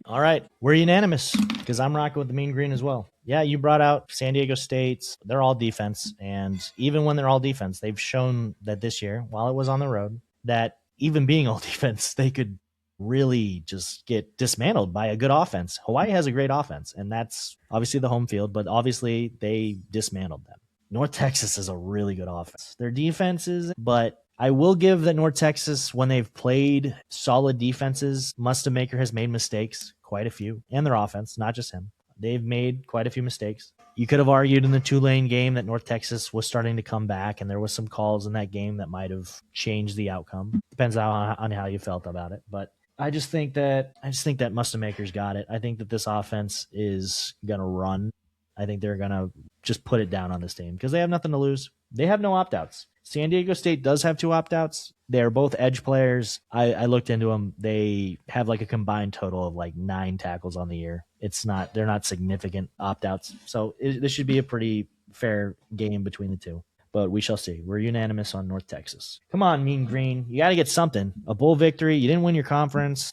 [SPEAKER 1] All right. We're unanimous because I'm rocking with the Mean Green as well. Yeah, you brought out San Diego State's. They're all defense, and even when they're all defense, they've shown that this year, while it was on the road, that even being all defense, they could really just get dismantled by a good offense. Hawaii has a great offense, and that's obviously the home field, but obviously they dismantled them. North Texas is a really good offense. Their defenses, but I will give that North Texas, when they've played solid defenses, Mustamaker has made mistakes, quite a few, and their offense, not just him. They've made quite a few mistakes. You could have argued in the Tulane game that North Texas was starting to come back, and there was some calls in that game that might have changed the outcome. Depends on how you felt about it, but I just think that Mustamaker's got it. I think that this offense is gonna run. I think they're gonna just put it down on this team because they have nothing to lose. They have no opt-outs. San Diego State does have 2 opt-outs. They're both edge players. I looked into them. They have like a combined total of like 9 tackles on the year. They're not significant opt-outs. So this should be a pretty fair game between the two. But we shall see. We're unanimous on North Texas. Come on, Mean Green. You got to get something. A bowl victory. You didn't win your conference.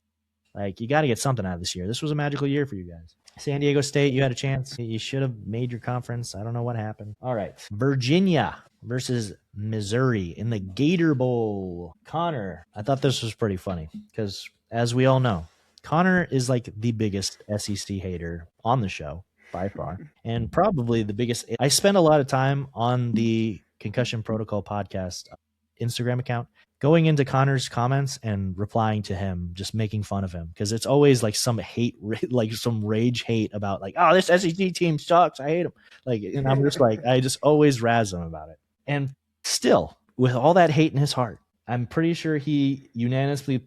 [SPEAKER 1] Like, you got to get something out of this year. This was a magical year for you guys. San Diego State, you had a chance. You should have made your conference. I don't know what happened. All right. Virginia versus Missouri in the Gator Bowl. Connor, I thought this was pretty funny because, as we all know, Connor is like the biggest SEC hater on the show by far, and probably the biggest. I spend a lot of time on the Concussion Protocol Podcast Instagram account going into Connor's comments and replying to him, just making fun of him, because it's always like some hate, like some rage hate about like, oh, this SEC team sucks, I hate them. Like, and I'm just like, I just always razz him about it. And still, with all that hate in his heart, I'm pretty sure he unanimously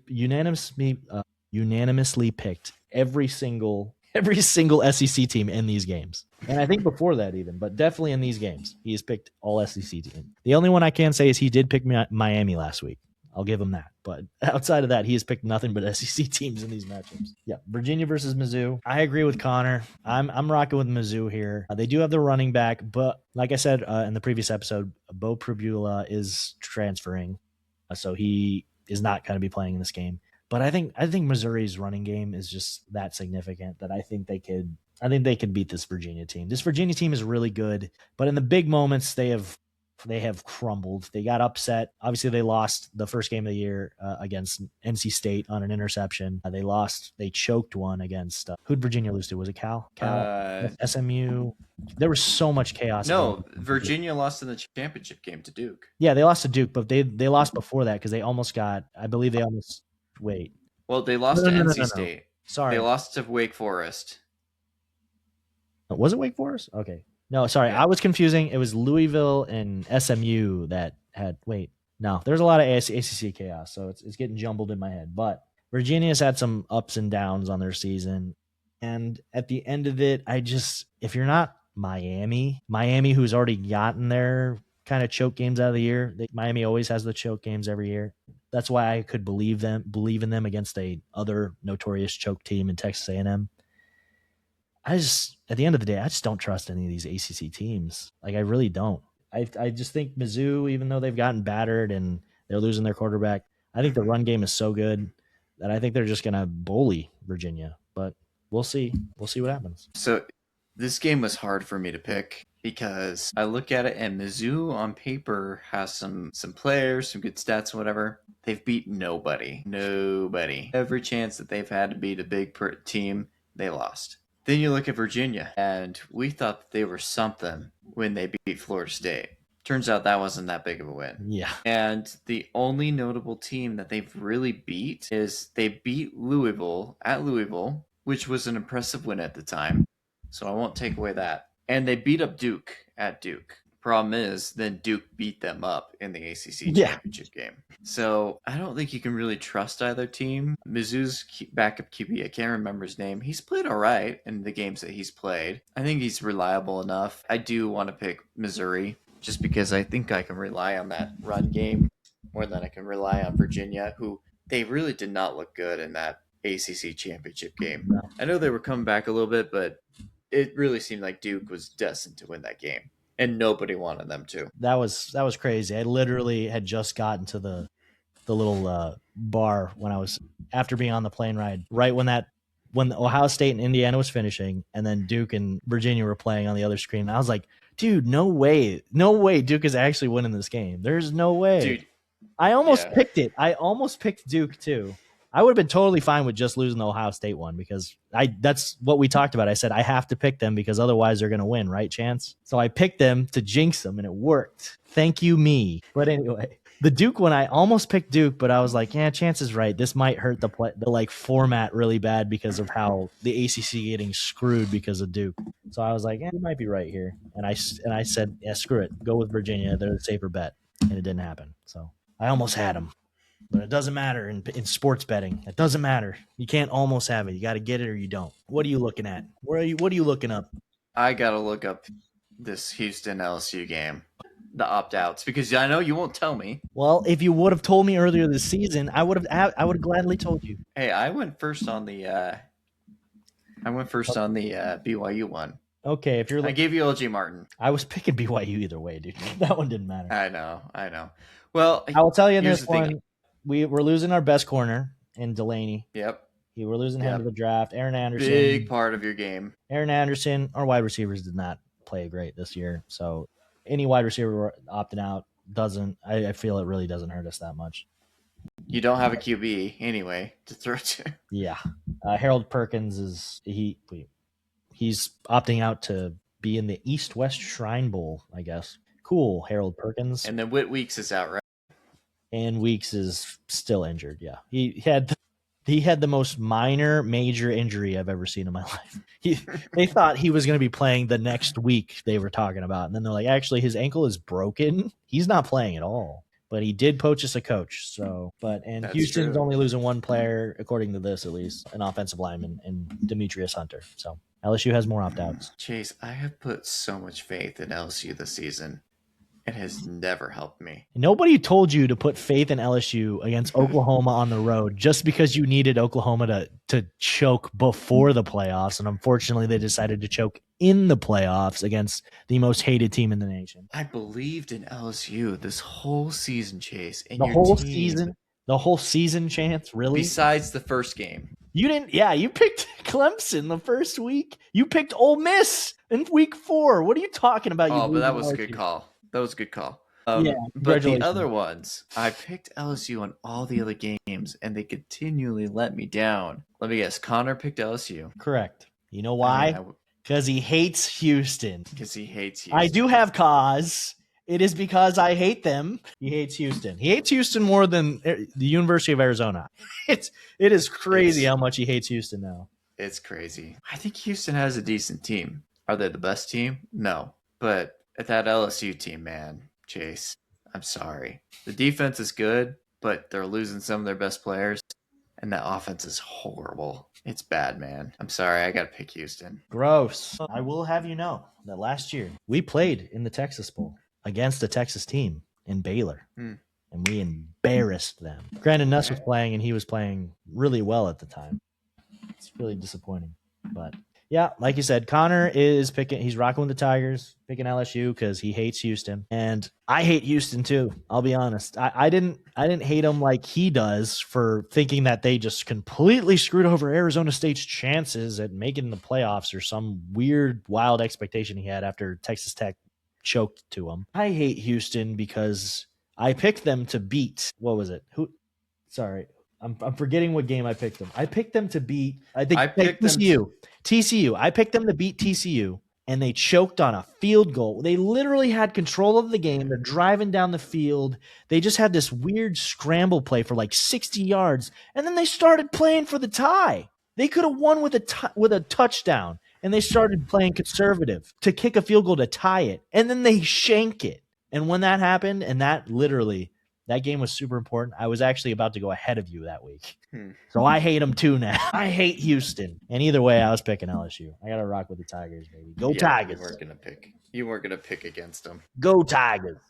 [SPEAKER 1] picked every single SEC team in these games. And I think before that even, but definitely in these games, he has picked all SEC teams. The only one I can say is he did pick Miami last week. I'll give him that. But outside of that, he has picked nothing but SEC teams in these matchups. Yeah, Virginia versus Mizzou. I agree with Connor. I'm rocking with Mizzou here. They do have the running back, but like I said in the previous episode, Bo Pribula is transferring, so he is not going to be playing in this game. But I think Missouri's running game is just that significant that I think they could beat this Virginia team. This Virginia team is really good, but in the big moments they have They have crumbled. They got upset. Obviously, they lost the first game of the year against NC State on an interception. They choked one against, who'd Virginia lose to? Was it Cal? SMU? There was so much chaos.
[SPEAKER 2] No, Virginia lost in the championship game to Duke.
[SPEAKER 1] Yeah, they lost to Duke, but they lost before that because they almost got, I believe they almost, wait.
[SPEAKER 2] Well, they lost to NC State.
[SPEAKER 1] Sorry.
[SPEAKER 2] They lost to Wake Forest.
[SPEAKER 1] Was it Wake Forest? Okay. No, sorry. Yeah. I was confusing. It was Louisville and SMU that had, no, there's a lot of ACC chaos, so it's getting jumbled in my head. But Virginia's had some ups and downs on their season. And at the end of it, if you're not Miami, who's already gotten their kind of choke games out of the year, Miami always has the choke games every year. That's why I could believe in them against a other notorious choke team in Texas A&M. At the end of the day, I just don't trust any of these ACC teams. Like, I really don't. I just think Mizzou, even though they've gotten battered and they're losing their quarterback, I think the run game is so good that I think they're just going to bully Virginia. But we'll see. We'll see what happens.
[SPEAKER 2] So this game was hard for me to pick because I look at it and Mizzou on paper has some players, some good stats, whatever. They've beat nobody. Every chance that they've had to beat a big team, they lost. Then you look at Virginia, and we thought that they were something when they beat Florida State. Turns out that wasn't that big of a win.
[SPEAKER 1] Yeah.
[SPEAKER 2] And the only notable team that they've really beat is they beat Louisville at Louisville, which was an impressive win at the time. So I won't take away that. And they beat up Duke at Duke. Problem is, then Duke beat them up in the ACC championship game. So I don't think you can really trust either team. Mizzou's backup QB, I can't remember his name. He's played all right in the games that he's played. I think he's reliable enough. I do want to pick Missouri just because I think I can rely on that run game more than I can rely on Virginia, who they really did not look good in that ACC championship game.
[SPEAKER 1] No.
[SPEAKER 2] I know they were coming back a little bit, but it really seemed like Duke was destined to win that game. And nobody wanted them to.
[SPEAKER 1] That was crazy. I literally had just gotten to the little bar when I was, after being on the plane ride, right when Ohio State and Indiana was finishing, and then Duke and Virginia were playing on the other screen. And I was like, dude, no way Duke is actually winning this game. There's no way.
[SPEAKER 2] Dude,
[SPEAKER 1] I almost picked it. I almost picked Duke too. I would have been totally fine with just losing the Ohio State one because that's what we talked about. I said I have to pick them because otherwise they're going to win, right, Chance? So I picked them to jinx them, and it worked. Thank you, me. But anyway, the Duke one, I almost picked Duke, but I was like, yeah, Chance is right. This might hurt the format really bad because of how the ACC getting screwed because of Duke. So I was like, you might be right here. And I said, yeah, screw it. Go with Virginia. They're the safer bet. And it didn't happen. So I almost had them. But it doesn't matter in sports betting. It doesn't matter. You can't almost have it. You got to get it or you don't. What are you looking at? What are you looking up?
[SPEAKER 2] I got to look up this Houston LSU game, the opt-outs, because I know you won't tell me.
[SPEAKER 1] Well, if you would have told me earlier this season, I would have gladly told you.
[SPEAKER 2] Hey, I went first on the BYU one.
[SPEAKER 1] Okay, if you're
[SPEAKER 2] I gave you LG Martin.
[SPEAKER 1] I was picking BYU either way, dude. That one didn't matter.
[SPEAKER 2] I know. Well,
[SPEAKER 1] I will tell you this one. We're losing our best corner in Delaney.
[SPEAKER 2] Yep.
[SPEAKER 1] We're losing him to the draft. Aaron Anderson.
[SPEAKER 2] Big part of your game.
[SPEAKER 1] Aaron Anderson, our wide receivers did not play great this year. So any wide receiver opting out I feel it really doesn't hurt us that much.
[SPEAKER 2] You don't have a QB anyway to throw to.
[SPEAKER 1] Yeah. Harold Perkins he's opting out to be in the East-West Shrine Bowl, I guess. Cool, Harold Perkins.
[SPEAKER 2] And then Whit Weeks is out, right?
[SPEAKER 1] And Weeks is still injured. Yeah, he had the most major injury I've ever seen in my life. They thought he was going to be playing the next week. They were talking about, and then they're like, actually, his ankle is broken. He's not playing at all. But he did poach us a coach. So, and Houston's only losing one player, according to this at least, an offensive lineman, and Demetrius Hunter. So LSU has more opt-outs.
[SPEAKER 2] Chase, I have put so much faith in LSU this season. It has never helped me.
[SPEAKER 1] Nobody told you to put faith in LSU against Oklahoma on the road just because you needed Oklahoma to choke before the playoffs. And unfortunately, they decided to choke in the playoffs against the most hated team in the nation.
[SPEAKER 2] I believed in LSU this whole season, Chase. And
[SPEAKER 1] the whole season, Chance? Really?
[SPEAKER 2] Besides the first game.
[SPEAKER 1] You didn't. Yeah, you picked Clemson the first week. You picked Ole Miss in week 4. What are you talking about?
[SPEAKER 2] But that was a good call. That was a good call.
[SPEAKER 1] Yeah,
[SPEAKER 2] But the
[SPEAKER 1] congratulations.
[SPEAKER 2] other ones, I picked LSU on all the other games, and they continually let me down. Let me guess. Connor picked LSU.
[SPEAKER 1] Correct. You know why? Because he hates Houston.
[SPEAKER 2] Because he hates Houston.
[SPEAKER 1] I do have cause. It is because I hate them. He hates Houston. He hates Houston more than the University of Arizona. It is crazy how much he hates Houston now.
[SPEAKER 2] It's crazy. I think Houston has a decent team. Are they the best team? No. But at that LSU team, man, Chase, I'm sorry. The defense is good, but they're losing some of their best players. And that offense is horrible. It's bad, man. I'm sorry. I got to pick Houston.
[SPEAKER 1] Gross. I will have you know that last year we played in the Texas Bowl against a Texas team in Baylor, and we embarrassed them. Granted, Nuss was playing, and he was playing really well at the time. It's really disappointing. But, yeah, like you said, Connor is picking – he's rocking with the Tigers, picking LSU because he hates Houston. And I hate Houston too, I'll be honest. I didn't hate him like he does for thinking that they just completely screwed over Arizona State's chances at making the playoffs or some weird, wild expectation he had after Texas Tech choked to him. I hate Houston because I picked them to beat – what was it? I'm forgetting what game I picked them. I picked them to beat, TCU. I picked them to beat TCU, and they choked on a field goal. They literally had control of the game. They're driving down the field. They just had this weird scramble play for like 60 yards, and then they started playing for the tie. They could have won with a touchdown, and they started playing conservative to kick a field goal to tie it, and then they shank it. And when that happened, and that game was super important. I was actually about to go ahead of you that week. So I hate them too now. I hate Houston. And either way, I was picking LSU. I got to rock with the Tigers, baby. Go Tigers.
[SPEAKER 2] You weren't going to pick against them.
[SPEAKER 1] Go Tigers.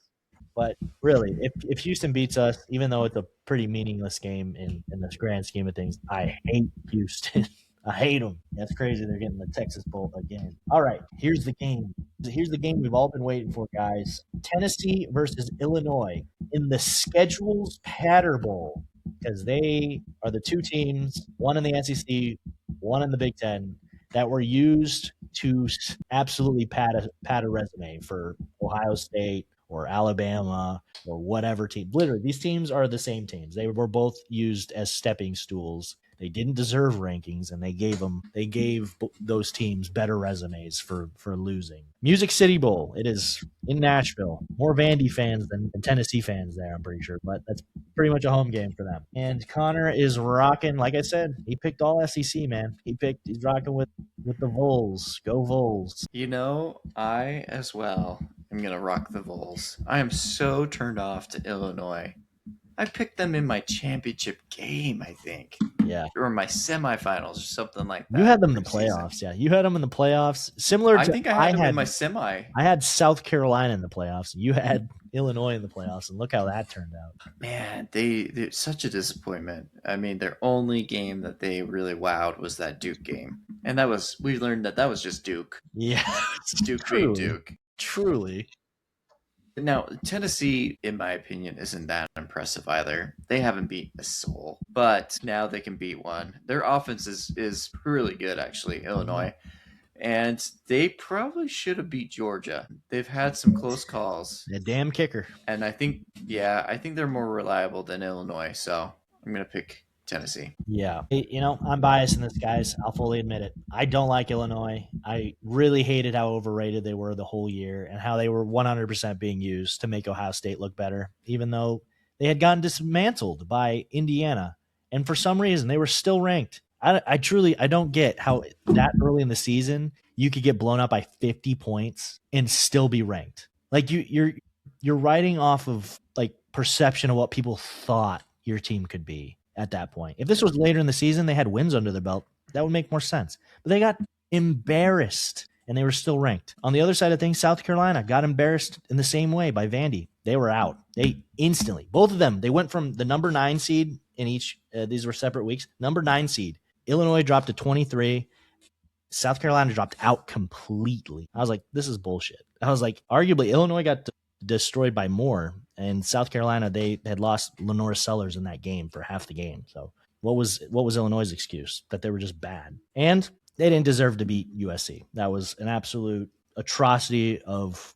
[SPEAKER 1] But really, if Houston beats us, even though it's a pretty meaningless game in the grand scheme of things, I hate Houston. I hate them. That's crazy. They're getting the Texas Bowl again. All right, here's the game. Here's the game we've all been waiting for, guys. Tennessee versus Illinois in the Schedules Patter Bowl, because they are the two teams, one in the SEC, one in the Big Ten, that were used to absolutely pad a resume for Ohio State or Alabama or whatever team. Literally, these teams are the same teams. They were both used as stepping stools. They didn't deserve rankings, and they gave those teams better resumes for losing. Music City Bowl. It is in Nashville. More Vandy fans than Tennessee fans there, I'm pretty sure, but that's pretty much a home game for them. And Connor is rocking, like I said, he picked all SEC, man. He's rocking with the Vols. Go Vols.
[SPEAKER 2] You know, I as well am gonna rock the Vols. I am so turned off to Illinois. I picked them in my championship game, I think.
[SPEAKER 1] Yeah.
[SPEAKER 2] Or my semifinals or something like that.
[SPEAKER 1] You had them in the playoffs, yeah. You had them in the playoffs.
[SPEAKER 2] I think I had them in my semi.
[SPEAKER 1] I had South Carolina in the playoffs. You had Illinois in the playoffs, and look how that turned out.
[SPEAKER 2] Man, they're such a disappointment. I mean, their only game that they really wowed was that Duke game. And we learned that was just Duke.
[SPEAKER 1] Yeah.
[SPEAKER 2] Duke being Duke.
[SPEAKER 1] Truly.
[SPEAKER 2] Now, Tennessee, in my opinion, isn't that impressive either. They haven't beat a soul, but now they can beat one. Their offense is really good, actually, Illinois. And they probably should have beat Georgia. They've had some close calls.
[SPEAKER 1] A damn kicker.
[SPEAKER 2] And I think they're more reliable than Illinois, so I'm going to pick Tennessee.
[SPEAKER 1] Yeah. I'm biased in this, guys. I'll fully admit it. I don't like Illinois. I really hated how overrated they were the whole year and how they were 100% being used to make Ohio State look better, even though they had gotten dismantled by Indiana. And for some reason, they were still ranked. I don't get how that early in the season you could get blown up by 50 points and still be ranked. Like you're riding off of like perception of what people thought your team could be at that point. If this was later in the season, they had wins under their belt, that would make more sense. But they got embarrassed and they were still ranked. On the other side of things, South Carolina got embarrassed in the same way by Vandy. They were out. They instantly, both of them, they went from the number 9 seed in each, these were separate weeks, number 9 seed. Illinois dropped to 23. South Carolina dropped out completely. I was like, this is bullshit. I was like, arguably, Illinois got destroyed by more, and South Carolina, they had lost Lenore Sellers in that game for half the game. So what was Illinois' excuse? That they were just bad. And they didn't deserve to beat USC. That was an absolute atrocity of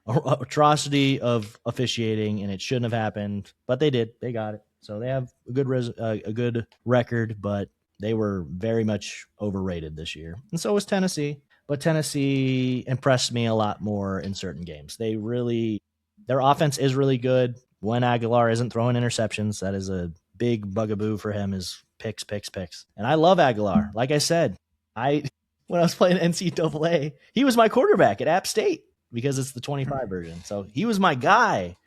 [SPEAKER 1] atrocity of officiating, and it shouldn't have happened, but they did. They got it. So they have a good record, but they were very much overrated this year. And so was Tennessee. But Tennessee impressed me a lot more in certain games. Their offense is really good when Aguilar isn't throwing interceptions. That is a big bugaboo for him, is picks. And I love Aguilar. Like I said, when I was playing NCAA, he was my quarterback at App State because it's the 25 version. So he was my guy.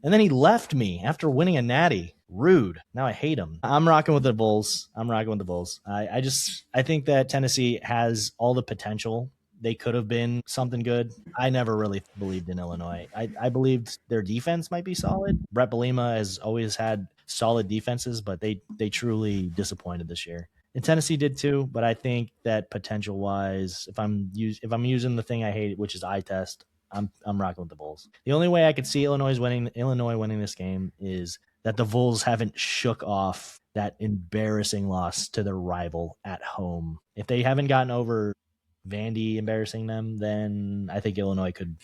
[SPEAKER 1] And then he left me after winning a natty. Rude. Now I hate him. I'm rocking with the Bulls. I think that Tennessee has all the potential. They could have been something good. I never really believed in Illinois. I believed their defense might be solid. Brett Bielema has always had solid defenses, but they truly disappointed this year. And Tennessee did too, but I think that potential-wise, if I'm using the thing I hate, which is eye test, I'm rocking with the Bulls. The only way I could see Illinois winning this game is that the Bulls haven't shook off that embarrassing loss to their rival at home. If they haven't gotten over Vandy embarrassing them, then I think Illinois could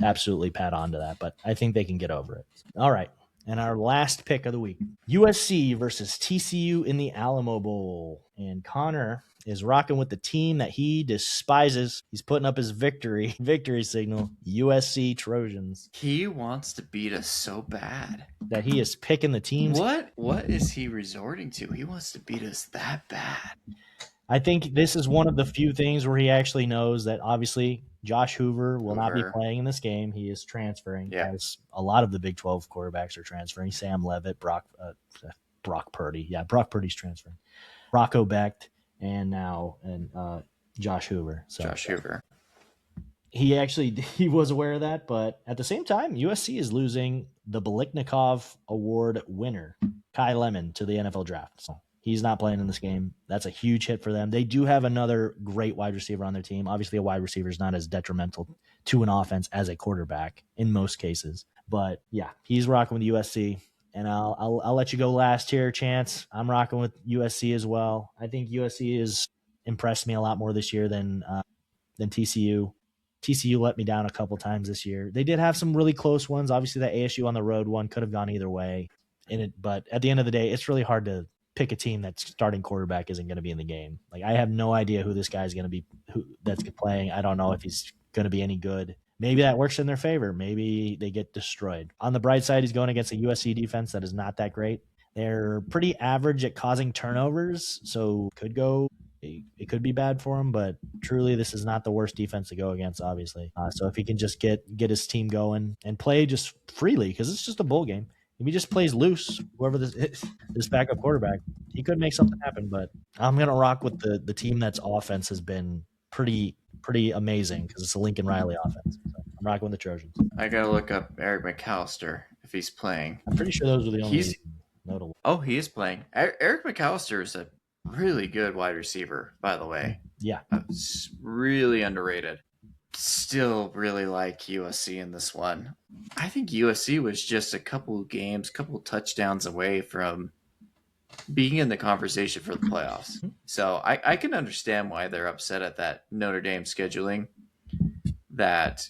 [SPEAKER 1] absolutely pat on to that, but I think they can get over it. All right. And our last pick of the week, USC versus TCU in the Alamo Bowl. And Connor is rocking with the team that he despises. He's putting up his victory signal, USC Trojans.
[SPEAKER 2] He wants to beat us so bad
[SPEAKER 1] that he is picking the teams.
[SPEAKER 2] What is he resorting to? He wants to beat us that bad.
[SPEAKER 1] I think this is one of the few things where he actually knows that obviously Josh Hoover will not be playing in this game. He is transferring, as a lot of the Big 12 quarterbacks are transferring. Sam Leavitt, Brock Purdy. Yeah, Brock Purdy's transferring. Rocco Becht, and now Josh Hoover. So
[SPEAKER 2] Josh Hoover.
[SPEAKER 1] He was aware of that, but at the same time, USC is losing the Biletnikoff Award winner, Kai Lemon, to the NFL draft. So he's not playing in this game. That's a huge hit for them. They do have another great wide receiver on their team. Obviously, a wide receiver is not as detrimental to an offense as a quarterback in most cases. But yeah, he's rocking with USC. And I'll let you go last here, Chance. I'm rocking with USC as well. I think USC has impressed me a lot more this year than TCU. TCU let me down a couple times this year. They did have some really close ones. Obviously, that ASU on the road one could have gone either way. But at the end of the day, it's really hard to pick a team that's starting quarterback isn't going to be in the game. Like, I have no idea who this guy's going to be, that's playing. I don't know if he's going to be any good. Maybe that works in their favor. Maybe they get destroyed. On the bright side, he's going against a USC defense that is not that great. They're pretty average at causing turnovers, so it could be bad for him, but truly this is not the worst defense to go against, obviously. So if he can just get his team going and play just freely, because it's just a bowl game. If he just plays loose, whoever this backup quarterback, he could make something happen. But I'm going to rock with the team that's offense has been pretty amazing, because it's a Lincoln Riley offense. So I'm rocking with the Trojans.
[SPEAKER 2] I got to look up Eric McAllister if he's playing.
[SPEAKER 1] I'm pretty sure those are the only notable.
[SPEAKER 2] Oh, he is playing. Eric McAllister is a really good wide receiver, by the way.
[SPEAKER 1] Yeah.
[SPEAKER 2] It's really underrated. Still really like USC in this one. I think USC was just a couple touchdowns away from being in the conversation for the playoffs. So I can understand why they're upset at that Notre Dame scheduling. That,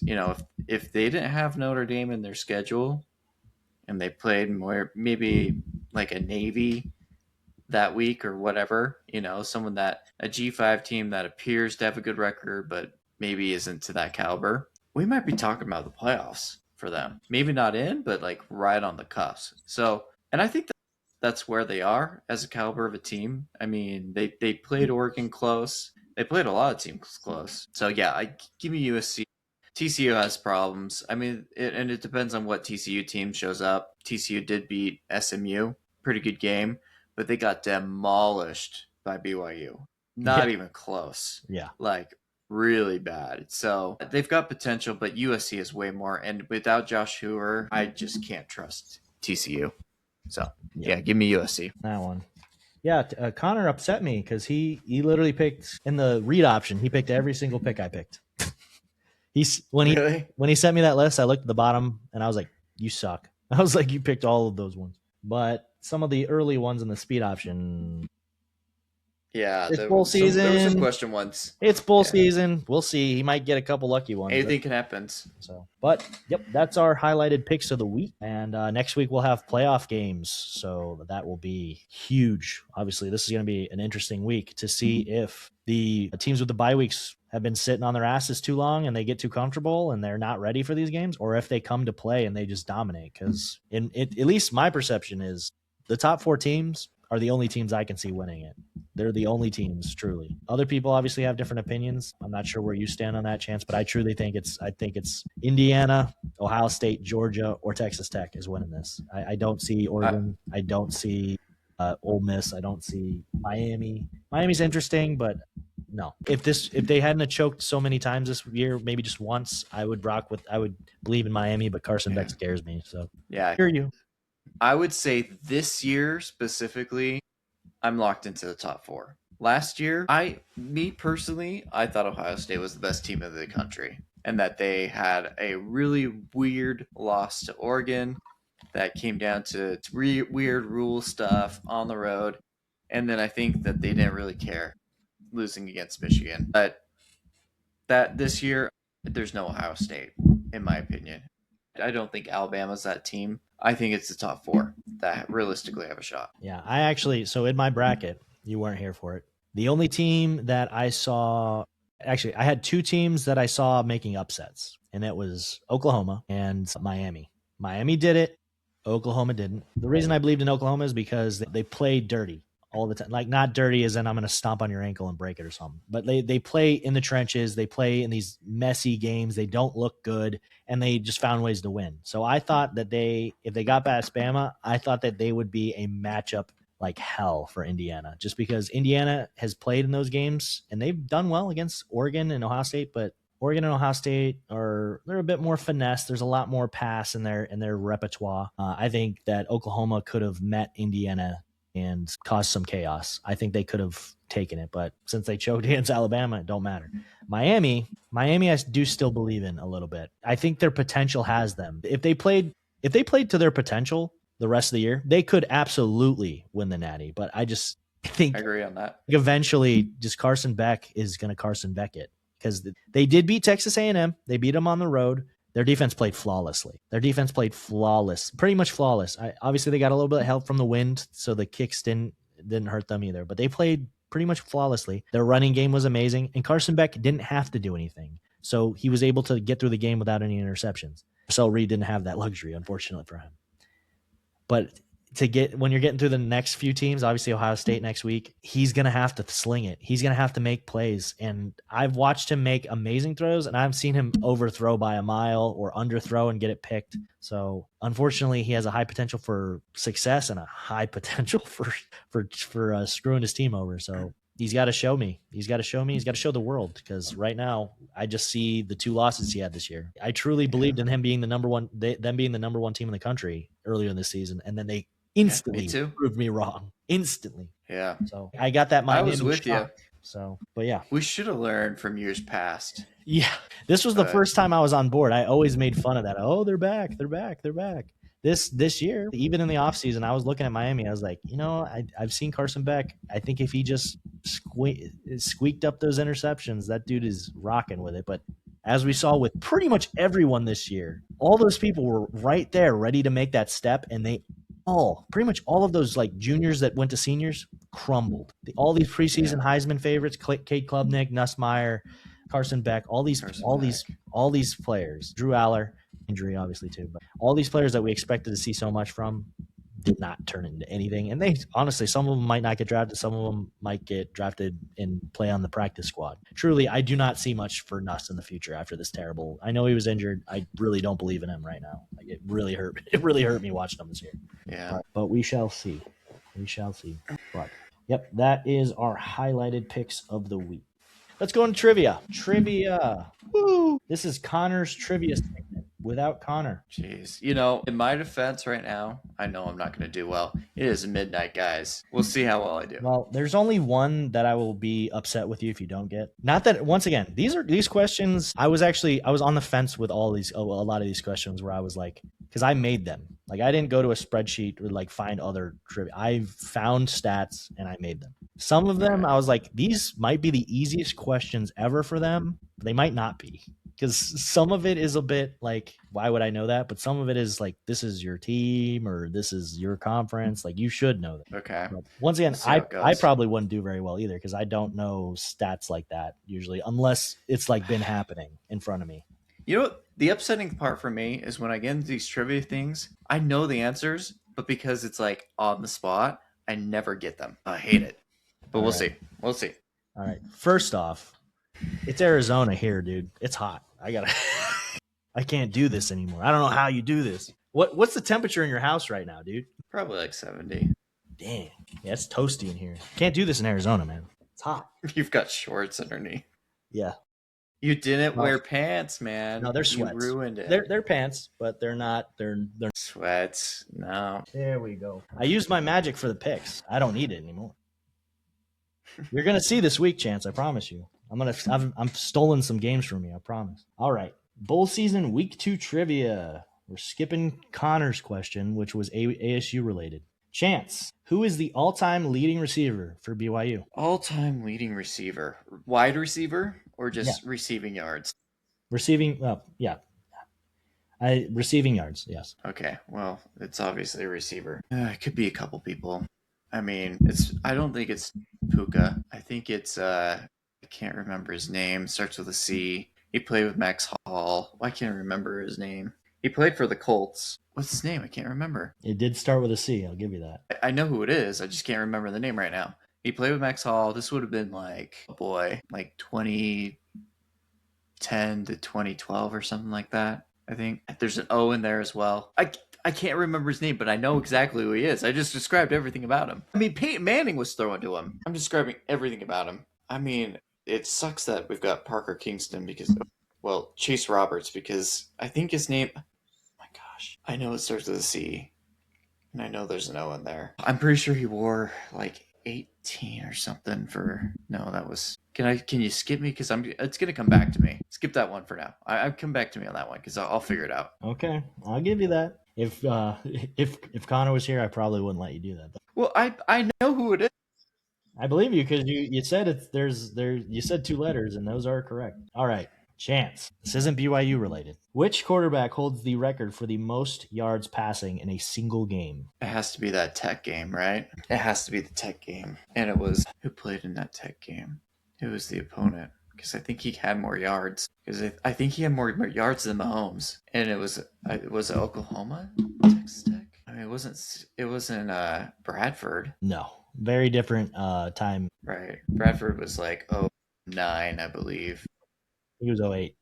[SPEAKER 2] if they didn't have Notre Dame in their schedule and they played more, maybe like a Navy that week or whatever, a G5 team that appears to have a good record, but maybe isn't to that caliber, we might be talking about the playoffs for them. Maybe not in, but like right on the cusp. So, and I think that's where they are as a caliber of a team. I mean, they played Oregon close. They played a lot of teams close. So yeah, give me USC. TCU has problems. I mean, it depends on what TCU team shows up. TCU did beat SMU. Pretty good game. But they got demolished by BYU. Not even close.
[SPEAKER 1] Yeah. Like,
[SPEAKER 2] really bad. So they've got potential, but USC is way more. And without Josh Hoover, I just can't trust TCU. So, yeah, give me USC.
[SPEAKER 1] That one. Yeah, Connor upset me because he literally picked, in the read option, he picked every single pick I picked. When he sent me that list, I looked at the bottom and I was like, you suck. I was like, you picked all of those ones. But some of the early ones in the speed option,
[SPEAKER 2] Yeah,
[SPEAKER 1] it's bowl season.
[SPEAKER 2] There were some question ones.
[SPEAKER 1] It's bowl season. We'll see. He might get a couple lucky ones.
[SPEAKER 2] Anything can happen.
[SPEAKER 1] So, but yep, that's our highlighted picks of the week. And next week we'll have playoff games, so that will be huge. Obviously, this is going to be an interesting week to see if the teams with the bye weeks have been sitting on their asses too long and they get too comfortable and they're not ready for these games, or if they come to play and they just dominate. Because at least my perception is the top 4 teams are the only teams I can see winning it. They're the only teams, truly. Other people obviously have different opinions. I'm not sure where you stand on that, Chance, but I truly think it's Indiana, Ohio State, Georgia, or Texas Tech is winning this. I don't see Oregon. I don't see Ole Miss. I don't see Miami. Miami's interesting, but no. If they hadn't choked so many times this year, maybe just once, I would believe in Miami, but Carson Beck scares me. So
[SPEAKER 2] yeah,
[SPEAKER 1] I hear you.
[SPEAKER 2] I would say this year specifically, I'm locked into the top 4. Last year, me personally, I thought Ohio State was the best team in the country, and that they had a really weird loss to Oregon that came down to weird rule stuff on the road, and then I think that they didn't really care losing against Michigan. But that this year, there's no Ohio State, in my opinion. I don't think Alabama's that team. I think it's the top 4 that realistically have a shot.
[SPEAKER 1] Yeah, so in my bracket, you weren't here for it. The only team that I saw, actually, I had 2 teams that I saw making upsets, and that was Oklahoma and Miami. Miami did it. Oklahoma didn't. The reason I believed in Oklahoma is because they played dirty all the time. Like, not dirty as in I'm going to stomp on your ankle and break it or something. But they play in the trenches. They play in these messy games. They don't look good, and they just found ways to win. So I thought that if they got past Bama, I thought that they would be a matchup like hell for Indiana, just because Indiana has played in those games, and they've done well against Oregon and Ohio State, but Oregon and Ohio State they're a bit more finesse. There's a lot more pass in their repertoire. I think that Oklahoma could have met Indiana and caused some chaos. I think they could have taken it, but since they choked against Alabama, it don't matter. Miami, I do still believe in a little bit. I think their potential has them. If they played to their potential the rest of the year, they could absolutely win the Natty. But I think
[SPEAKER 2] I agree on that.
[SPEAKER 1] Eventually, just Carson Beck is going to Carson Beck it, because they did beat Texas A&M. They beat them on the road. Their defense played flawlessly. Pretty much flawless. Obviously, they got a little bit of help from the wind, so the kicks didn't hurt them either. But they played pretty much flawlessly. Their running game was amazing, and Carson Beck didn't have to do anything. So he was able to get through the game without any interceptions. So Reed didn't have that luxury, unfortunately for him. But when you're getting through the next few teams, obviously Ohio State next week, he's going to have to sling it. He's going to have to make plays. And I've watched him make amazing throws, and I've seen him overthrow by a mile or underthrow and get it picked. So unfortunately, he has a high potential for success and a high potential for screwing his team over. So he's got to show me. He's got to show the world, because right now I just see the 2 losses he had this year. I truly believed in him being the number one team in the country earlier in the season, and then they instantly proved me wrong. Instantly.
[SPEAKER 2] Yeah.
[SPEAKER 1] So I got that.
[SPEAKER 2] I was with you.
[SPEAKER 1] So, but yeah.
[SPEAKER 2] We should have learned from years past.
[SPEAKER 1] Yeah. This was the first time I was on board. I always made fun of that. Oh, they're back. This year, even in the offseason, I was looking at Miami. I was like, I've seen Carson Beck. I think if he just squeaked up those interceptions, that dude is rocking with it. But as we saw with pretty much everyone this year, all those people were right there ready to make that step, and pretty much all of those like juniors that went to seniors crumbled. All these preseason Heisman favorites, Cade Klubnik, Nussmeier, Carson Beck, all these players, Drew Aller, injury obviously too, but all these players that we expected to see so much from did not turn into anything. And they honestly, some of them might not get drafted, some of them might get drafted and play on the practice squad. Truly, I do not see much for Nuss in the future after this terrible. I know he was injured. I really don't believe in him right now. Like, it really hurt. It really hurt me watching him this year.
[SPEAKER 2] Yeah.
[SPEAKER 1] But we shall see. But yep, that is our highlighted picks of the week. Let's go into trivia. Woo! This is Connor's trivia segment. without Connor.
[SPEAKER 2] Jeez. You know, in my defense right now, I know I'm not going to do well. It is midnight, guys. We'll see how well I do.
[SPEAKER 1] Well, there's only one that I will be upset with you if you don't get. Not that, once again, these questions, I was on the fence with a lot of these questions where I was like, because I made them. Like, I didn't go to a spreadsheet or like find other trivia. I found stats and I made them. Some of them, I was like, these might be the easiest questions ever for them, but they might not be. Because some of it is a bit like, why would I know that? But some of it is like, this is your team or this is your conference. Like, you should know that.
[SPEAKER 2] Okay.
[SPEAKER 1] But once again, I probably wouldn't do very well either because I don't know stats like that usually, unless it's like been happening in front of me.
[SPEAKER 2] You know what? The upsetting part for me is when I get into these trivia things, I know the answers, but because it's like on the spot, I never get them. I hate it. But we'll see. We'll see.
[SPEAKER 1] All right. First off, it's Arizona here, dude. It's hot. I can't do this anymore. I don't know how you do this. What's the temperature in your house right now, dude?
[SPEAKER 2] Probably like 70.
[SPEAKER 1] Damn. Yeah, it's toasty in here. Can't do this in Arizona, man. It's hot.
[SPEAKER 2] You've got shorts underneath.
[SPEAKER 1] Yeah.
[SPEAKER 2] You didn't wear pants, man.
[SPEAKER 1] No, they're sweats.
[SPEAKER 2] You ruined it.
[SPEAKER 1] They're pants, but they're not. They're
[SPEAKER 2] sweats. No.
[SPEAKER 1] There we go. I used my magic for the picks. I don't need it anymore. You're gonna see this week, Chance. I promise you. I'm stolen some games from you. I promise. All right. Bowl season week 2 trivia. We're skipping Connor's question, which was ASU related. Chance, who is the all-time leading receiver for BYU?
[SPEAKER 2] All-time leading receiver. Wide receiver or just receiving yards?
[SPEAKER 1] Receiving, yeah. Receiving yards, yes.
[SPEAKER 2] Okay, well, it's obviously a receiver. It could be a couple people. I mean, I don't think it's Puka. I think it's, I can't remember his name. Starts with a C. He played with Max Hall. I can't remember his name. He played for the Colts. What's his name? I can't remember.
[SPEAKER 1] It did start with a C. I'll give you that.
[SPEAKER 2] I know who it is. I just can't remember the name right now. He played with Max Hall. This would have been like 2010 to 2012 or something like that. I think there's an O in there as well. I can't remember his name, but I know exactly who he is. I just described everything about him. I mean, Peyton Manning was thrown to him. I'm describing everything about him. I mean, it sucks that we've got Parker Kingston Chase Roberts, because I think his name, oh my gosh, I know it starts with a C, and I know there's an O in there. I'm pretty sure he wore like 18 or something can you skip me? Because it's going to come back to me. Skip that one for now. I'll come back to me on that one because I'll figure it out.
[SPEAKER 1] Okay, I'll give you that. If Connor was here, I probably wouldn't let you do that.
[SPEAKER 2] Well, I know who it is.
[SPEAKER 1] I believe you because you said you said 2 letters and those are correct. All right, Chance. This isn't BYU related. Which quarterback holds the record for the most yards passing in a single game?
[SPEAKER 2] It has to be that Tech game, right? It has to be the Tech game. And it was who played in that Tech game? Who was the opponent? Because I think he had more yards. Because I think he had more yards than Mahomes. And it was Oklahoma? Texas Tech? I mean, it wasn't Bradford.
[SPEAKER 1] No. Very different time.
[SPEAKER 2] Right. Bradford was like 09, I believe.
[SPEAKER 1] He was 08.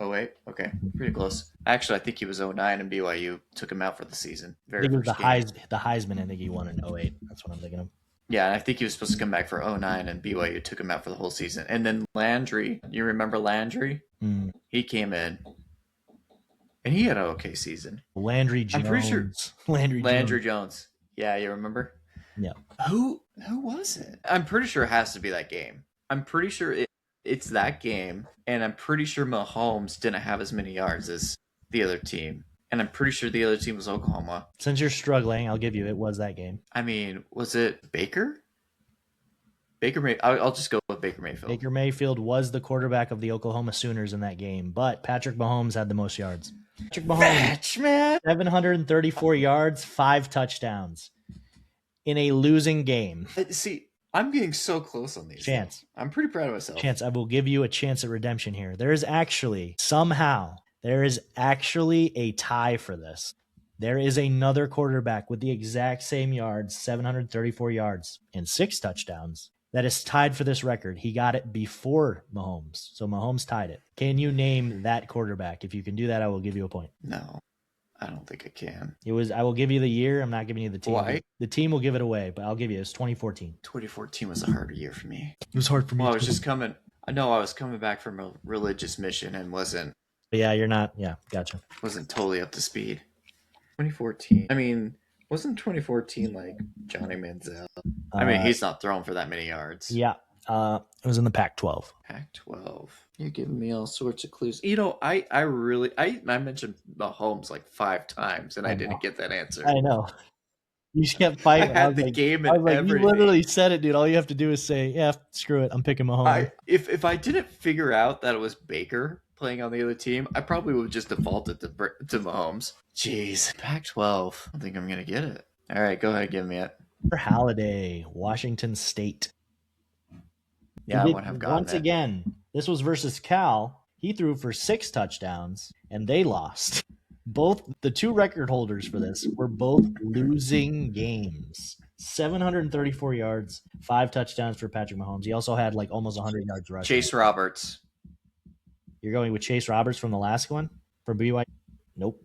[SPEAKER 2] 08? Okay. Pretty close. Actually, I think he was 09 and BYU took him out for the season.
[SPEAKER 1] I think it was the Heisman. I think he won in 08. That's what I'm thinking of.
[SPEAKER 2] Yeah, and I think he was supposed to come back for 09 and BYU took him out for the whole season. And then Landry, you remember Landry? He came in. And he had an okay season.
[SPEAKER 1] Landry Jones.
[SPEAKER 2] I'm pretty sure Landry Jones. Yeah, you remember?
[SPEAKER 1] Yeah.
[SPEAKER 2] Who was it? I'm pretty sure it has to be that game. I'm pretty sure it's that game, and I'm pretty sure Mahomes didn't have as many yards as the other team. And I'm pretty sure the other team was Oklahoma.
[SPEAKER 1] Since you're struggling, I'll give you it was that game.
[SPEAKER 2] I mean, was it Baker? I'll just go with Baker Mayfield.
[SPEAKER 1] Baker Mayfield was the quarterback of the Oklahoma Sooners in that game, but Patrick Mahomes had the most yards. Patrick Mahomes,
[SPEAKER 2] man.
[SPEAKER 1] 734 yards, 5 touchdowns in a losing game.
[SPEAKER 2] See, I'm getting so close on these.
[SPEAKER 1] Chance.
[SPEAKER 2] I'm pretty proud of myself.
[SPEAKER 1] Chance, I will give you a chance at redemption here. There is actually a tie for this. There is another quarterback with the exact same yards, 734 yards and 6 touchdowns, that is tied for this record. He got it before Mahomes, so Mahomes tied it. Can you name that quarterback? If you can do that, I will give you a point.
[SPEAKER 2] No, I don't think I can.
[SPEAKER 1] I will give you the year. I'm not giving you the team.
[SPEAKER 2] Why?
[SPEAKER 1] The team will give it away, but I'll give you. It's 2014.
[SPEAKER 2] 2014 was a harder year for me.
[SPEAKER 1] It was hard for me.
[SPEAKER 2] Well, I was coming back from a religious mission and wasn't
[SPEAKER 1] Yeah, you're not. Yeah, gotcha.
[SPEAKER 2] Wasn't totally up to speed. 2014. I mean, wasn't 2014 like Johnny Manziel? I mean, he's not throwing for that many yards.
[SPEAKER 1] Yeah. It was in the Pac-12.
[SPEAKER 2] Pac-12. You're giving me all sorts of clues. I mentioned Mahomes like 5 times, and I didn't get that answer.
[SPEAKER 1] I know. You just kept fighting.
[SPEAKER 2] I had the game and everything.
[SPEAKER 1] You literally said it, dude. All you have to do is say, yeah, screw it. I'm picking Mahomes.
[SPEAKER 2] If I didn't figure out that it was Baker playing on the other team, I probably would have just defaulted to Mahomes. Jeez. Pac-12. I don't think I'm going to get it. All right, go ahead. Give me it.
[SPEAKER 1] Halliday, Washington State.
[SPEAKER 2] Yeah, I wouldn't have gotten
[SPEAKER 1] once again, this was versus Cal. He threw for 6 touchdowns, and they lost. Both the 2 record holders for this were both losing games. 734 yards, 5 touchdowns for Patrick Mahomes. He also had like almost 100 yards rushing.
[SPEAKER 2] Chase Roberts.
[SPEAKER 1] You're going with Chase Roberts from the last one for BYU? Nope.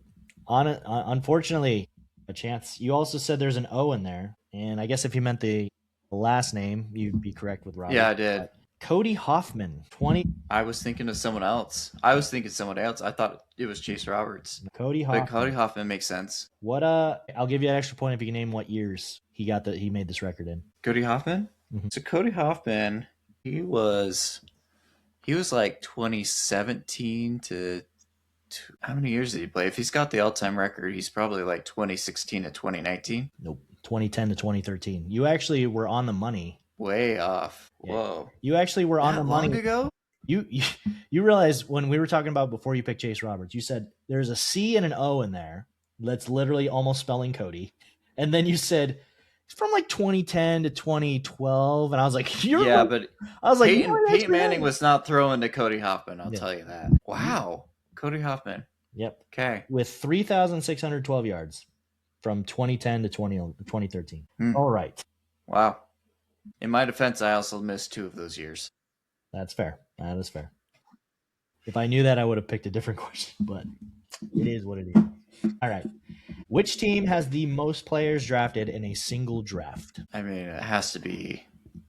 [SPEAKER 1] Unfortunately, a chance. You also said there's an O in there, and I guess if you meant the last name, you'd be correct with Roberts.
[SPEAKER 2] Yeah, I did.
[SPEAKER 1] Cody Hoffman, 20.
[SPEAKER 2] I was thinking of someone else. I thought it was Chase Roberts.
[SPEAKER 1] Cody Hoffman.
[SPEAKER 2] But Cody Hoffman makes sense.
[SPEAKER 1] What? I'll give you an extra point if you can name what years he made this record in.
[SPEAKER 2] Cody Hoffman. Mm-hmm. So Cody Hoffman, he was like 2017 to how many years did he play? If he's got the all-time record, he's probably like 2016 to 2019.
[SPEAKER 1] Nope, 2010 to 2013. You actually were on the money.
[SPEAKER 2] Way off. Whoa.
[SPEAKER 1] You actually were on the money.
[SPEAKER 2] Long ago?
[SPEAKER 1] You realize when we were talking about before you picked Chase Roberts, you said there's a C and an O in there. That's literally almost spelling Cody. And then you said it's from like 2010 to 2012. And I was like,
[SPEAKER 2] Peyton Manning was not throwing to Cody Hoffman. I'll tell you that. Wow. Cody Hoffman.
[SPEAKER 1] Yep.
[SPEAKER 2] Okay.
[SPEAKER 1] With 3,612 yards from 2010 to 2013. All right.
[SPEAKER 2] Wow. In my defense, I also missed 2 of those years.
[SPEAKER 1] That's fair. That is fair. If I knew that, I would have picked a different question, but it is what it is. All right. Which team has the most players drafted in a single draft?
[SPEAKER 2] I mean,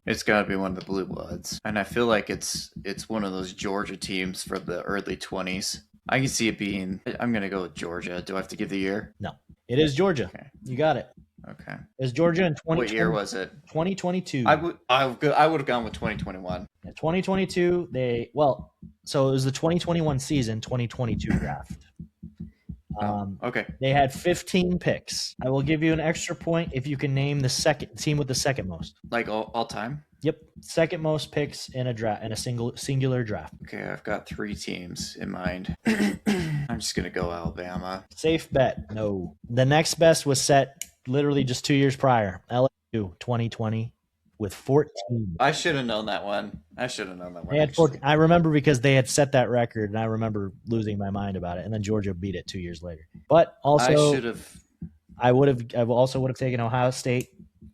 [SPEAKER 2] it's got to be one of the Blue Bloods. And I feel like it's one of those Georgia teams for the early 20s. I can see it being, I'm going to go with Georgia. Do I have to give the year?
[SPEAKER 1] No. It is Georgia. Okay. You got it.
[SPEAKER 2] Okay.
[SPEAKER 1] Is Georgia in 2020?
[SPEAKER 2] What year was it?
[SPEAKER 1] 2022.
[SPEAKER 2] I would have gone with 2021.
[SPEAKER 1] Yeah, 2022. So it was the 2021 season, 2022 draft.
[SPEAKER 2] Okay.
[SPEAKER 1] They had 15 picks. I will give you an extra point if you can name the second team with the second most.
[SPEAKER 2] Like all time?
[SPEAKER 1] Yep, second most picks in a draft in a singular draft.
[SPEAKER 2] Okay, I've got 3 teams in mind. I'm just gonna go Alabama.
[SPEAKER 1] Safe bet. No. The next best was set literally just 2 years prior. LSU 2020 with 14.
[SPEAKER 2] I should have known that one.
[SPEAKER 1] They had 14. I remember because they had set that record, and I remember losing my mind about it. And then Georgia beat it 2 years later. But also, I also would have taken Ohio State.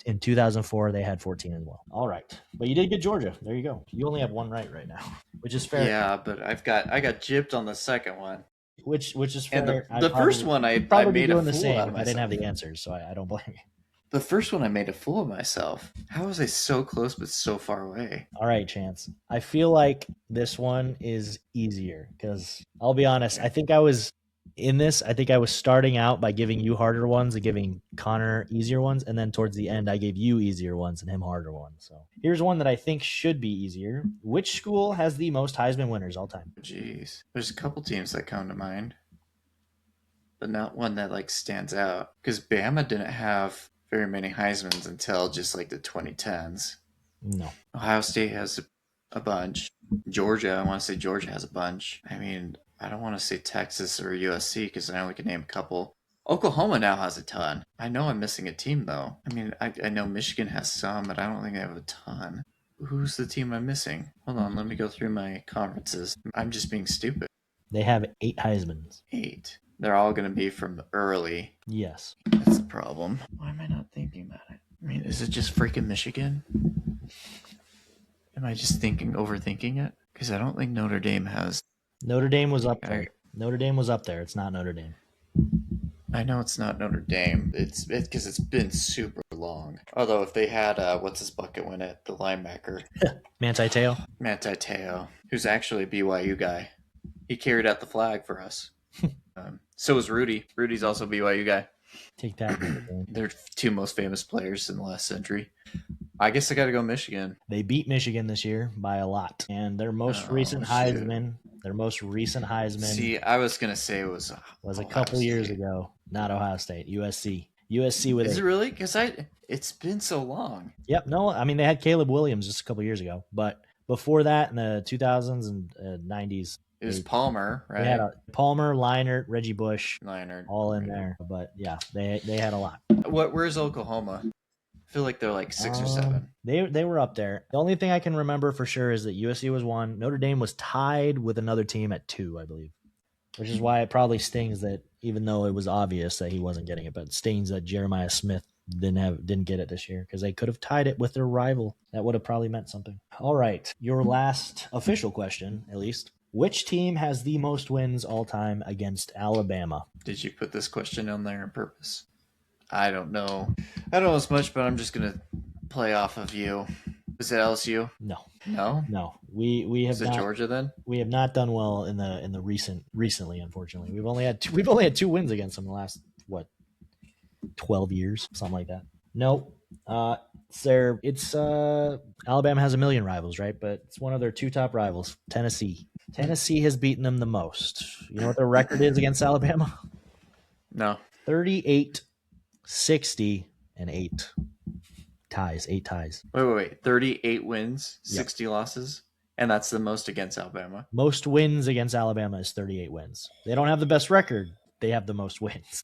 [SPEAKER 1] In 2004, they had 14 as well. All right. But you did get Georgia. There you go. You only have one right now, which is fair.
[SPEAKER 2] Yeah, but I got gypped on the second one.
[SPEAKER 1] Which is fair.
[SPEAKER 2] And the first one I made a fool out of myself.
[SPEAKER 1] I didn't have the answers, so I don't blame you.
[SPEAKER 2] The first one I made a fool of myself. How was I so close but so far away?
[SPEAKER 1] All right, Chance. I feel like this one is easier because I'll be honest. I think I was starting out by giving you harder ones and giving Connor easier ones. And then towards the end, I gave you easier ones and him harder ones. So here's one that I think should be easier. Which school has the most Heisman winners all time?
[SPEAKER 2] Jeez. There's a couple teams that come to mind, but not one that like stands out. Because Bama didn't have very many Heismans until just like the 2010s.
[SPEAKER 1] No.
[SPEAKER 2] Ohio State has a bunch. Georgia, I want to say Georgia has a bunch. I mean, I don't want to say Texas or USC because I only can name a couple. Oklahoma now has a ton. I know I'm missing a team, though. I mean, I know Michigan has some, but I don't think they have a ton. Who's the team I'm missing? Hold on, let me go through my conferences. I'm just being stupid.
[SPEAKER 1] They have 8 Heismans.
[SPEAKER 2] 8. They're all going to be from early.
[SPEAKER 1] Yes.
[SPEAKER 2] That's the problem. Why am I not thinking about it? I mean, is it just freaking Michigan? Am I just overthinking it? Because I don't think Notre Dame has...
[SPEAKER 1] Notre Dame was up there. Notre Dame was up there. It's not Notre Dame.
[SPEAKER 2] I know it's not Notre Dame. It's because it's been super long. Although if they had what's his bucket win it, the linebacker
[SPEAKER 1] Manti Te'o,
[SPEAKER 2] who's actually a BYU guy. He carried out the flag for us. So was Rudy. Rudy's also a BYU guy.
[SPEAKER 1] Take that.
[SPEAKER 2] They're two most famous players in the last century. I guess I got to go Michigan.
[SPEAKER 1] They beat Michigan this year by a lot, and their most recent Heisman.
[SPEAKER 2] See, I was gonna say it was
[SPEAKER 1] a couple years ago. Not Ohio State. USC. with
[SPEAKER 2] Is it really? Because it's been so long.
[SPEAKER 1] Yep. No, I mean they had Caleb Williams just a couple years ago, but before that in the 2000s and 90s,
[SPEAKER 2] it was Palmer, right?
[SPEAKER 1] They had Palmer, Leinart, Reggie Bush, all in
[SPEAKER 2] right
[SPEAKER 1] there. But yeah, they had a lot.
[SPEAKER 2] Where's Oklahoma? I feel like they're like 6 or 7.
[SPEAKER 1] They were up there. The only thing I can remember for sure is that USC was 1. Notre Dame was tied with another team at 2, I believe. Which is why it probably stings that, even though it was obvious that he wasn't getting it, but it stings that Jeremiah Smith didn't get it this year, because they could have tied it with their rival. That would have probably meant something. All right, your last official question, at least. Which team has the most wins all time against Alabama?
[SPEAKER 2] Did you put this question on there on purpose? I don't know. I don't know as much, but I'm just gonna play off of you. Is it LSU?
[SPEAKER 1] No. We have.
[SPEAKER 2] Is it
[SPEAKER 1] not,
[SPEAKER 2] Georgia then?
[SPEAKER 1] We have not done well in the recently. Unfortunately, we've only had 2 wins against them in the last 12 years, something like that. Nope. It's Alabama has a million rivals, right? But it's one of their 2 top rivals, Tennessee. Tennessee has beaten them the most. You know what their record is against Alabama?
[SPEAKER 2] No.
[SPEAKER 1] 38, 60, and 8 ties. 8 ties.
[SPEAKER 2] Wait. 38 wins, 60 losses, and that's the most against Alabama.
[SPEAKER 1] Most wins against Alabama is 38 wins. They don't have the best record. They have the most wins.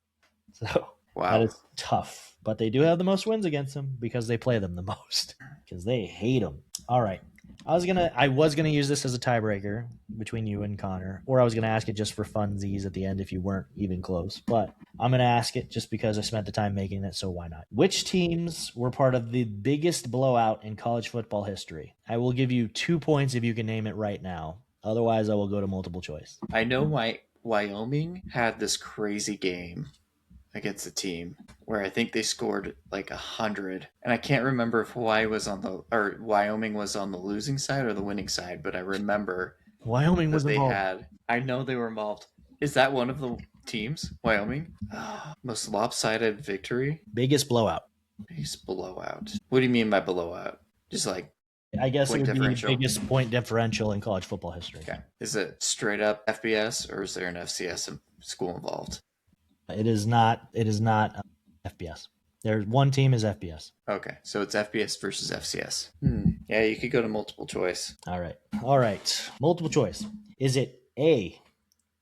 [SPEAKER 1] So that is tough. But they do have the most wins against them because they play them the most. Because they hate them. All right. I was gonna use this as a tiebreaker between you and Connor, or I was gonna ask it just for funsies at the end if you weren't even close. But I'm gonna ask it just because I spent the time making it, so why not? Which teams were part of the biggest blowout in college football history? I will give you 2 points if you can name it right now. Otherwise, I will go to multiple choice.
[SPEAKER 2] I know Wyoming had this crazy game against a team where I think they scored like 100, and I can't remember if Wyoming was on the losing side or the winning side, but I remember
[SPEAKER 1] Wyoming was involved.
[SPEAKER 2] I know they were involved. Is that one of the teams? Wyoming? Most lopsided victory?
[SPEAKER 1] Biggest blowout.
[SPEAKER 2] What do you mean by blowout? Just like,
[SPEAKER 1] I guess it would be the biggest point differential in college football history.
[SPEAKER 2] Okay. Is it straight up FBS, or is there an FCS school involved?
[SPEAKER 1] It is not FBS. There's one team is FBS.
[SPEAKER 2] Okay, so it's FBS versus FCS. Yeah, you could go to multiple choice.
[SPEAKER 1] All right. Multiple choice. Is it A,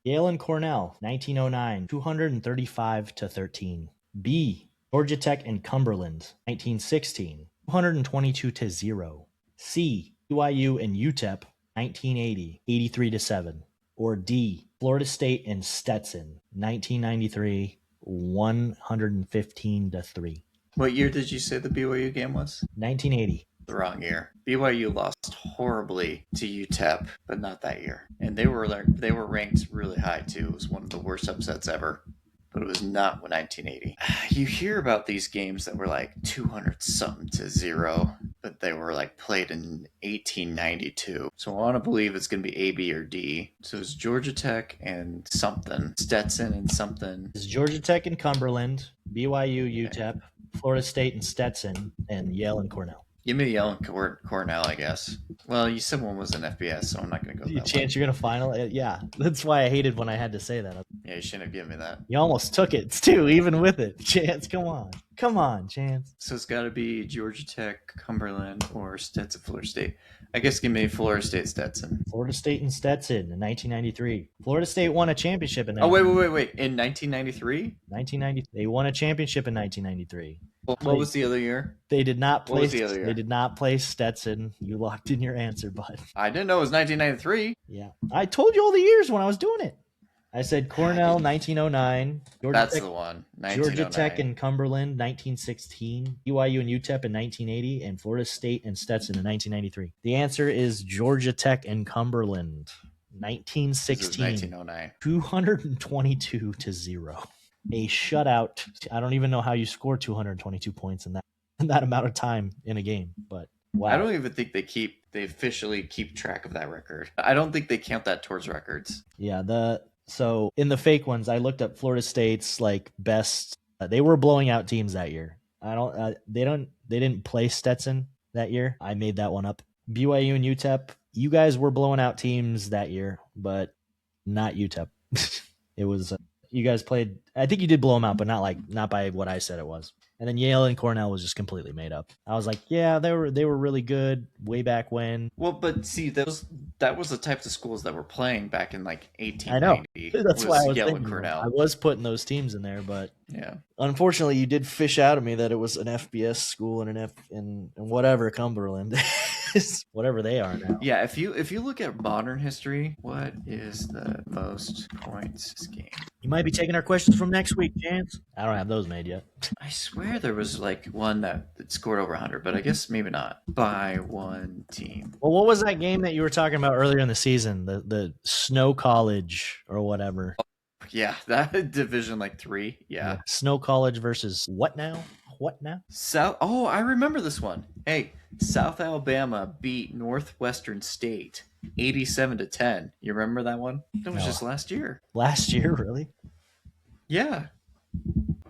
[SPEAKER 1] Yale and Cornell, 1909, 235-13. B, Georgia Tech and Cumberland, 1916, 222-0. C, BYU and UTEP, 1980, 83-7. Or D, Florida State and Stetson, 1993, 115-3.
[SPEAKER 2] What year did you say the BYU game was?
[SPEAKER 1] 1980.
[SPEAKER 2] The wrong year. BYU lost horribly to UTEP, but not that year. And they were ranked really high too. It was one of the worst upsets ever. But it was not 1980. You hear about these games that were like 200-something-0, but they were like played in 1892. So I want to believe it's going to be A, B, or D. So it's Georgia Tech and something. Stetson and something.
[SPEAKER 1] It's Georgia Tech and Cumberland, BYU, UTEP, Florida State and Stetson, and Yale and Cornell.
[SPEAKER 2] Give me Yale and Cornell, I guess. Well, you said one was an FBS, so I'm not going to go that
[SPEAKER 1] chance you're going to final it? Yeah, that's why I hated when I had to say that.
[SPEAKER 2] Yeah, you shouldn't have given me that.
[SPEAKER 1] You almost took it, too, even with it. Chance, come on, Chance.
[SPEAKER 2] So it's got to be Georgia Tech, Cumberland, or Stetson, Florida State. I guess give me Florida State, Stetson.
[SPEAKER 1] Florida State and Stetson in 1993. Florida State won a championship in
[SPEAKER 2] 1993. Wait. In 1993?
[SPEAKER 1] 1990. They won a championship in 1993.
[SPEAKER 2] What was the other year?
[SPEAKER 1] They did not play.
[SPEAKER 2] What was the other year?
[SPEAKER 1] They did not play Stetson. You locked in your answer, bud.
[SPEAKER 2] I didn't know it was 1993.
[SPEAKER 1] Yeah, I told you all the years when I was doing it. I said Cornell 1909.
[SPEAKER 2] That's the one.
[SPEAKER 1] Georgia Tech and Cumberland 1916. BYU and UTEP in 1980, and Florida State and Stetson in 1993. The answer is Georgia Tech and Cumberland 1916.
[SPEAKER 2] 1909.
[SPEAKER 1] 222-0. A shutout. I don't even know how you score 222 points in that amount of time in a game, but Wow.
[SPEAKER 2] I don't even think they officially keep track of that record. I don't think they count that towards records.
[SPEAKER 1] Yeah, so in the fake ones, I looked up Florida State's like best. They were blowing out teams that year. They didn't play Stetson that year. I made that one up. BYU and UTEP, you guys were blowing out teams that year, but not UTEP. It was you guys played. I think you did blow them out, but not by what I said it was. And then Yale and Cornell was just completely made up. I was like, yeah, they were really good way back when.
[SPEAKER 2] Well, but see, that was the types of schools that were playing back in like 1890.
[SPEAKER 1] I know. That's why I was
[SPEAKER 2] Yale
[SPEAKER 1] thinking.
[SPEAKER 2] And Cornell.
[SPEAKER 1] I was putting those teams in there, but
[SPEAKER 2] yeah.
[SPEAKER 1] Unfortunately, you did fish out of me that it was an FBS school and and whatever Cumberland is, whatever they are now.
[SPEAKER 2] Yeah, if you look at modern history, what is the most points game?
[SPEAKER 1] You might be taking our questions from next week, Chance. I don't have those made yet.
[SPEAKER 2] I swear there was like one that scored over 100, but I guess maybe not by one team.
[SPEAKER 1] Well, what was that game that you were talking about earlier in the season? The Snow College or whatever.
[SPEAKER 2] Yeah, that Division like 3. Yeah.
[SPEAKER 1] Snow College versus what now? What now?
[SPEAKER 2] Oh, I remember this one. Hey, South Alabama beat Northwestern State 87-10. You remember that one? That was just last year.
[SPEAKER 1] Last year, really?
[SPEAKER 2] Yeah.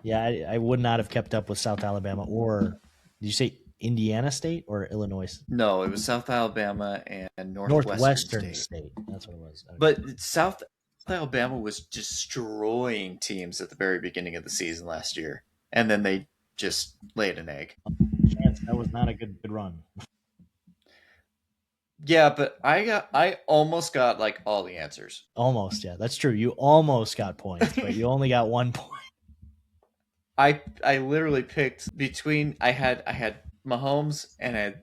[SPEAKER 1] Yeah, I would not have kept up with South Alabama or did you say Indiana State or Illinois?
[SPEAKER 2] No, it was South Alabama and Northwestern
[SPEAKER 1] State. That's what it was. Okay.
[SPEAKER 2] But South Alabama was destroying teams at the very beginning of the season last year, and then they just laid an egg.
[SPEAKER 1] Chance, that was not a good run.
[SPEAKER 2] Yeah, but I almost got like all the answers.
[SPEAKER 1] Almost, yeah, that's true. You almost got points, but you only got 1 point.
[SPEAKER 2] I literally picked between I had Mahomes and I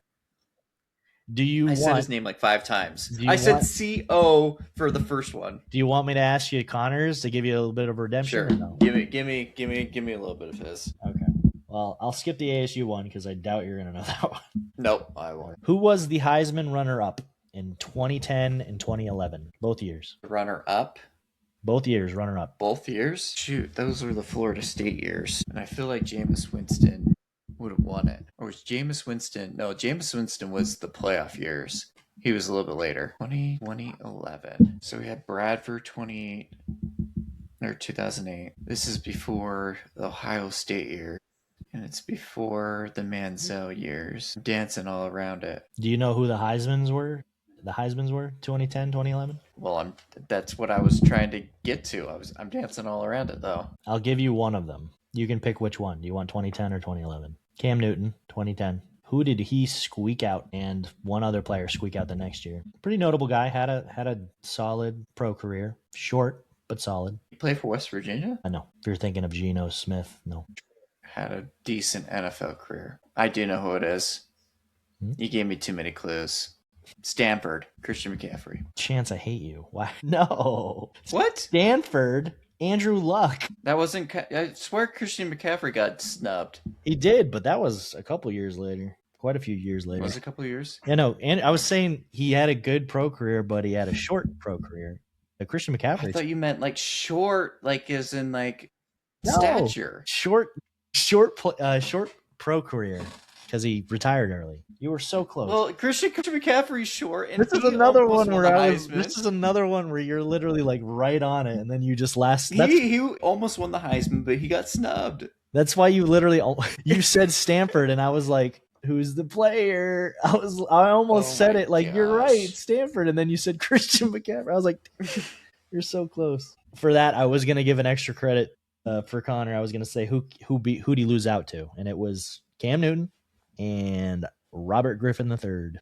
[SPEAKER 2] said his name like 5 times. I said CO for the first one.
[SPEAKER 1] Do you want me to ask you Connors to give you a little bit of redemption?
[SPEAKER 2] Sure. No? Give me a little bit of his.
[SPEAKER 1] Okay. Well, I'll skip the ASU one because I doubt you're going to know that one.
[SPEAKER 2] Nope, I won't.
[SPEAKER 1] Who was the Heisman runner-up in 2010 and 2011? Both years.
[SPEAKER 2] Runner-up?
[SPEAKER 1] Both years, runner-up.
[SPEAKER 2] Both years? Shoot, those were the Florida State years. And I feel like Jameis Winston would have won it. Or was Jameis Winston? No, Jameis Winston was the playoff years. He was a little bit later. 2011. So we had Bradford 2008. This is before the Ohio State year. And it's before the Manziel years. I'm dancing all around it.
[SPEAKER 1] Do you know who the Heismans were? The Heismans were 2010, 2011?
[SPEAKER 2] Well, that's what I was trying to get to. I'm dancing all around it though.
[SPEAKER 1] I'll give you one of them. You can pick which one. Do you want 2010 or 2011? Cam Newton, 2010. Who did he squeak out and one other player squeak out the next year? Pretty notable guy. Had a solid pro career. Short, but solid.
[SPEAKER 2] He played for West Virginia?
[SPEAKER 1] I know. If you're thinking of Geno Smith, no.
[SPEAKER 2] Had a decent NFL career. I do know who it is. You gave me too many clues. Stanford, Christian McCaffrey.
[SPEAKER 1] Chance, I hate you. Why? No.
[SPEAKER 2] What?
[SPEAKER 1] Stanford, Andrew Luck.
[SPEAKER 2] That wasn't. I swear Christian McCaffrey got snubbed.
[SPEAKER 1] He did, but that was a couple years later. Quite a few years later.
[SPEAKER 2] Was it a couple of years?
[SPEAKER 1] Yeah, no. And I was saying he had a good pro career, but he had a short pro career. Christian McCaffrey.
[SPEAKER 2] I thought you meant like short, like as in like stature.
[SPEAKER 1] Short pro career because he retired early. You were so close.
[SPEAKER 2] Well, Christian McCaffrey's short, and
[SPEAKER 1] this is another one where This is another one where you're literally like right on it, and then you just
[SPEAKER 2] He almost won the Heisman, but he got snubbed.
[SPEAKER 1] That's why you said Stanford, and I was like, "Who's the player?" I almost said it like, "You're right, Stanford," and then you said Christian McCaffrey. I was like, "You're so close." For that, I was gonna give an extra credit. For Connor, I was going to say who'd he lose out to, and it was Cam Newton and Robert Griffin III.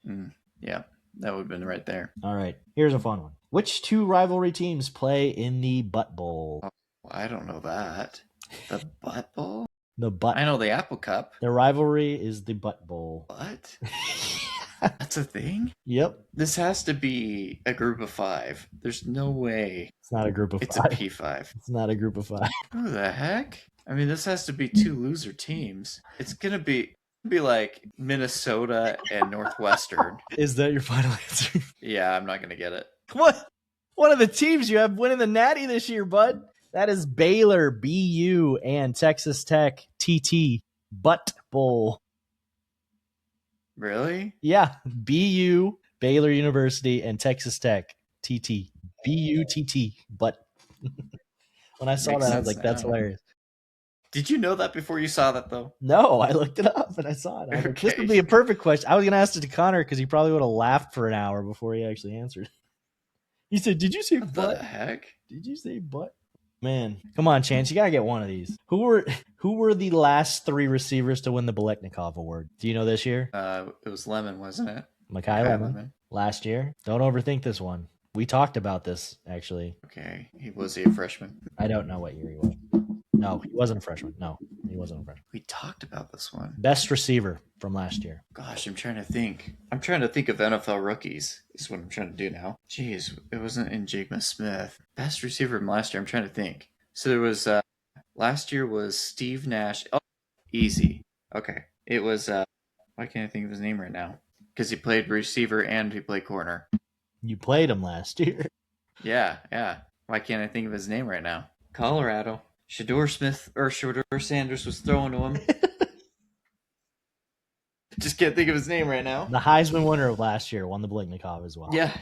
[SPEAKER 2] Yeah, that would have been right there.
[SPEAKER 1] All right, here's a fun one. Which two rivalry teams play in the Butt Bowl?
[SPEAKER 2] Oh, I don't know that. The Butt Bowl?
[SPEAKER 1] I
[SPEAKER 2] know the Apple Cup.
[SPEAKER 1] The rivalry is the Butt Bowl.
[SPEAKER 2] What? That's a thing?
[SPEAKER 1] Yep.
[SPEAKER 2] This has to be a group of 5. There's no way.
[SPEAKER 1] It's not a group of 5.
[SPEAKER 2] It's a P5.
[SPEAKER 1] It's not a group of 5.
[SPEAKER 2] Who the heck? I mean, this has to be 2 loser teams. It's going to be like Minnesota and Northwestern.
[SPEAKER 1] Is that your final answer?
[SPEAKER 2] Yeah, I'm not going to get it.
[SPEAKER 1] What? One of the teams you have winning the Natty this year, bud. That is Baylor, BU, and Texas Tech, TT, Butt Bowl.
[SPEAKER 2] Really?
[SPEAKER 1] Yeah. BU, Baylor University, and Texas Tech. TT. BUTT. But when I saw
[SPEAKER 2] Makes
[SPEAKER 1] that, I was
[SPEAKER 2] sense
[SPEAKER 1] like, that's
[SPEAKER 2] now.
[SPEAKER 1] hilarious.
[SPEAKER 2] Did you know that before you saw that, though?
[SPEAKER 1] No, I looked it up and I saw it. I was like, this would be a perfect question. I was going to ask it to Connor because he probably would have laughed for an hour before he actually answered. He said, did you say
[SPEAKER 2] What
[SPEAKER 1] butt?
[SPEAKER 2] the heck?
[SPEAKER 1] Did you say butt? Man, come on, Chance. You got to get one of these. Who were the last 3 receivers to win the Biletnikoff Award? Do you know this year?
[SPEAKER 2] It was Lemon, wasn't it?
[SPEAKER 1] Mekhi Lemon. Last year. Don't overthink this one. We talked about this, actually.
[SPEAKER 2] Okay. Was he a freshman?
[SPEAKER 1] I don't know what year he was. No, he wasn't a freshman. No, he wasn't a freshman.
[SPEAKER 2] We talked about this one.
[SPEAKER 1] Best receiver from last year.
[SPEAKER 2] Gosh, I'm trying to think. I'm trying to think of NFL rookies. Is what I'm trying to do now. Jeez, it wasn't Njigma Smith. Best receiver from last year. I'm trying to think. So there was last year was Steve Nash. Oh, easy. Okay. It was why can't I think of his name right now? Because he played receiver and he played corner.
[SPEAKER 1] You played him last year.
[SPEAKER 2] Yeah. Why can't I think of his name right now? Colorado. Shador Sanders was throwing to him. Just can't think of his name right now.
[SPEAKER 1] The Heisman winner of last year won the Biletnikoff as well.
[SPEAKER 2] Yeah.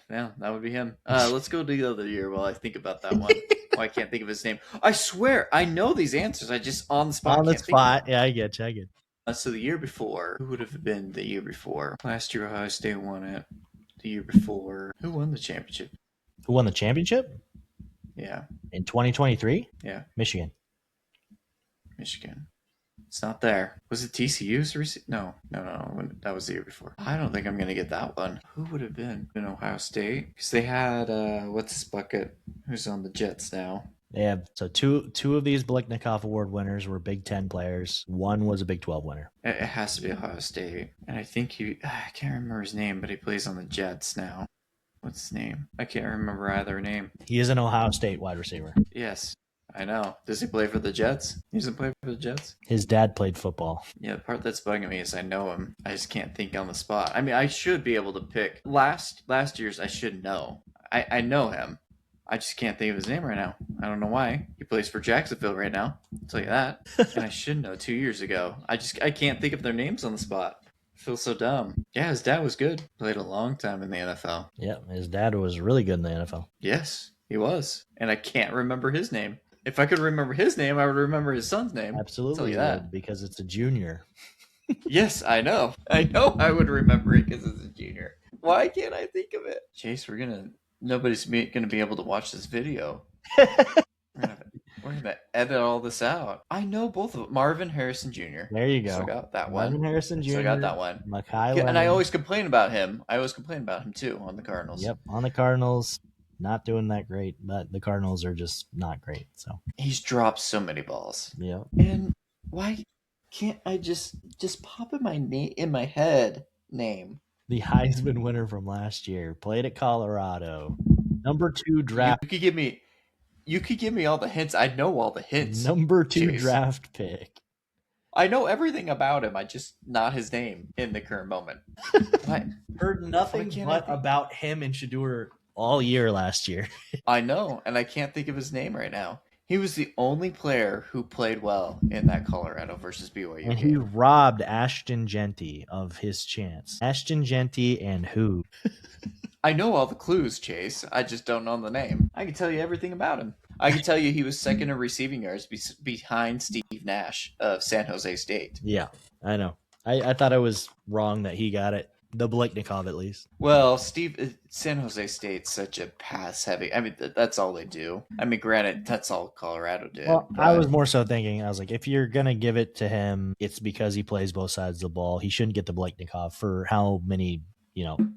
[SPEAKER 2] That would be him. Let's go to the other year while I think about that one. I can't think of his name. I swear, I know these answers. I just on the spot.
[SPEAKER 1] Yeah, I get you.
[SPEAKER 2] So the year before, who would have been the year before? Last year, Ohio State won it. The year before, who won the championship?
[SPEAKER 1] Who won the championship?
[SPEAKER 2] Yeah.
[SPEAKER 1] In 2023?
[SPEAKER 2] Yeah.
[SPEAKER 1] Michigan.
[SPEAKER 2] It's not there. Was it TCU's? No. That was the year before. I don't think I'm going to get that one. Who would have been in Ohio State? Because they had, what's this bucket? Who's on the Jets now?
[SPEAKER 1] They have, so two of these Biletnikoff Award winners were Big Ten players. One was a Big 12 winner.
[SPEAKER 2] It has to be Ohio State. And I think I can't remember his name, but he plays on the Jets now. What's his name? I can't remember either name.
[SPEAKER 1] He is an Ohio State wide receiver.
[SPEAKER 2] Yes, I know. Does he play for the Jets? He doesn't play for the Jets?
[SPEAKER 1] His dad played football.
[SPEAKER 2] Yeah, the part that's bugging me is I know him. I just can't think on the spot. I mean, I should be able to pick. Last year's, I should know. I know him. I just can't think of his name right now. I don't know why. He plays for Jacksonville right now. I'll tell you that. And I should know 2 years ago. I can't think of their names on the spot. I feel so dumb. Yeah, his dad was good. Played a long time in the NFL.
[SPEAKER 1] Yeah, his dad was really good in the NFL.
[SPEAKER 2] Yes, he was. And I can't remember his name. If I could remember his name, I would remember his son's name.
[SPEAKER 1] Absolutely,
[SPEAKER 2] I'll tell you that.
[SPEAKER 1] Because it's a junior.
[SPEAKER 2] Yes, I know. I would remember it because it's a junior. Why can't I think of it? Chase, nobody's gonna be able to watch this video. We're gonna edit all this out. I know both of them. Marvin Harrison Jr.
[SPEAKER 1] There you go.
[SPEAKER 2] So I got that one.
[SPEAKER 1] Marvin Harrison Jr.
[SPEAKER 2] So I got that one.
[SPEAKER 1] Mekhi Lemon.
[SPEAKER 2] And I always complain about him. Too on the Cardinals.
[SPEAKER 1] Yep, on the Cardinals. Not doing that great, but the Cardinals are just not great. So
[SPEAKER 2] he's dropped so many balls.
[SPEAKER 1] Yeah.
[SPEAKER 2] And why can't I just pop in my head name?
[SPEAKER 1] The Heisman winner from last year played at Colorado. Number 2 draft.
[SPEAKER 2] You could give me all the hints. I know all the hints.
[SPEAKER 1] Number 2 draft pick.
[SPEAKER 2] I know everything about him. I just not his name in the current moment.
[SPEAKER 1] I heard nothing but about him and Shador all year last year.
[SPEAKER 2] I know, and I can't think of his name right now. He was the only player who played well in that Colorado versus BYU
[SPEAKER 1] and
[SPEAKER 2] game.
[SPEAKER 1] He robbed Ashton Genty of his chance. Ashton Genty and who?
[SPEAKER 2] I know all the clues, Chase. I just don't know the name. I can tell you everything about him. I can tell you he was second in receiving yards behind Steve Nash of San Jose State.
[SPEAKER 1] Yeah, I know. I thought I was wrong that he got it. The Biletnikoff, at least.
[SPEAKER 2] Well, San Jose State's such a pass-heavy. I mean, that's all they do. I mean, granted, that's all Colorado did.
[SPEAKER 1] Well, I was more so thinking, I was like, if you're going to give it to him, it's because he plays both sides of the ball. He shouldn't get the Biletnikoff for how many,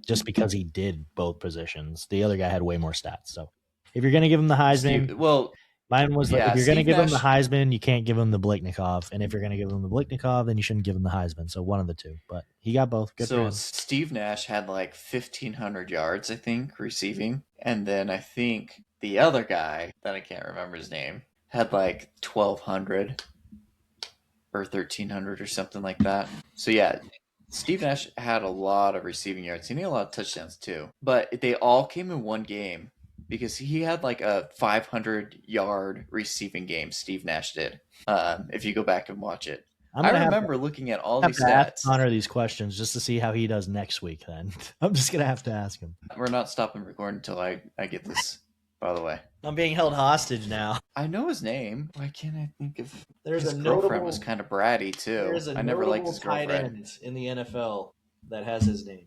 [SPEAKER 1] just because he did both positions. The other guy had way more stats. So if you're going to give him the Heisman, mine was like, if you're going to give him the Heisman, you can't give him the Biletnikoff. And if you're going to give him the Biletnikoff, then you shouldn't give him the Heisman. So one of the two. But he got both. Good for him.
[SPEAKER 2] Steve Nash had like 1,500 yards, I think, receiving. And then I think the other guy, that I can't remember his name, had like 1,200 or 1,300 or something like that. So yeah, Steve Nash had a lot of receiving yards. He had a lot of touchdowns too. But they all came in one game. Because he had like a 500-yard receiving game, Steve Nash did, if you go back and watch it. I remember looking at all these stats.
[SPEAKER 1] Ask Connor these questions just to see how he does next week. Then I'm just gonna have to ask him.
[SPEAKER 2] We're not stopping recording until I get this. By the way,
[SPEAKER 1] I'm being held hostage now.
[SPEAKER 2] I know his name. Why can't I think of?
[SPEAKER 1] His
[SPEAKER 2] girlfriend was kind of bratty too.
[SPEAKER 1] I never liked his girlfriend. Tight end in the NFL that has his name.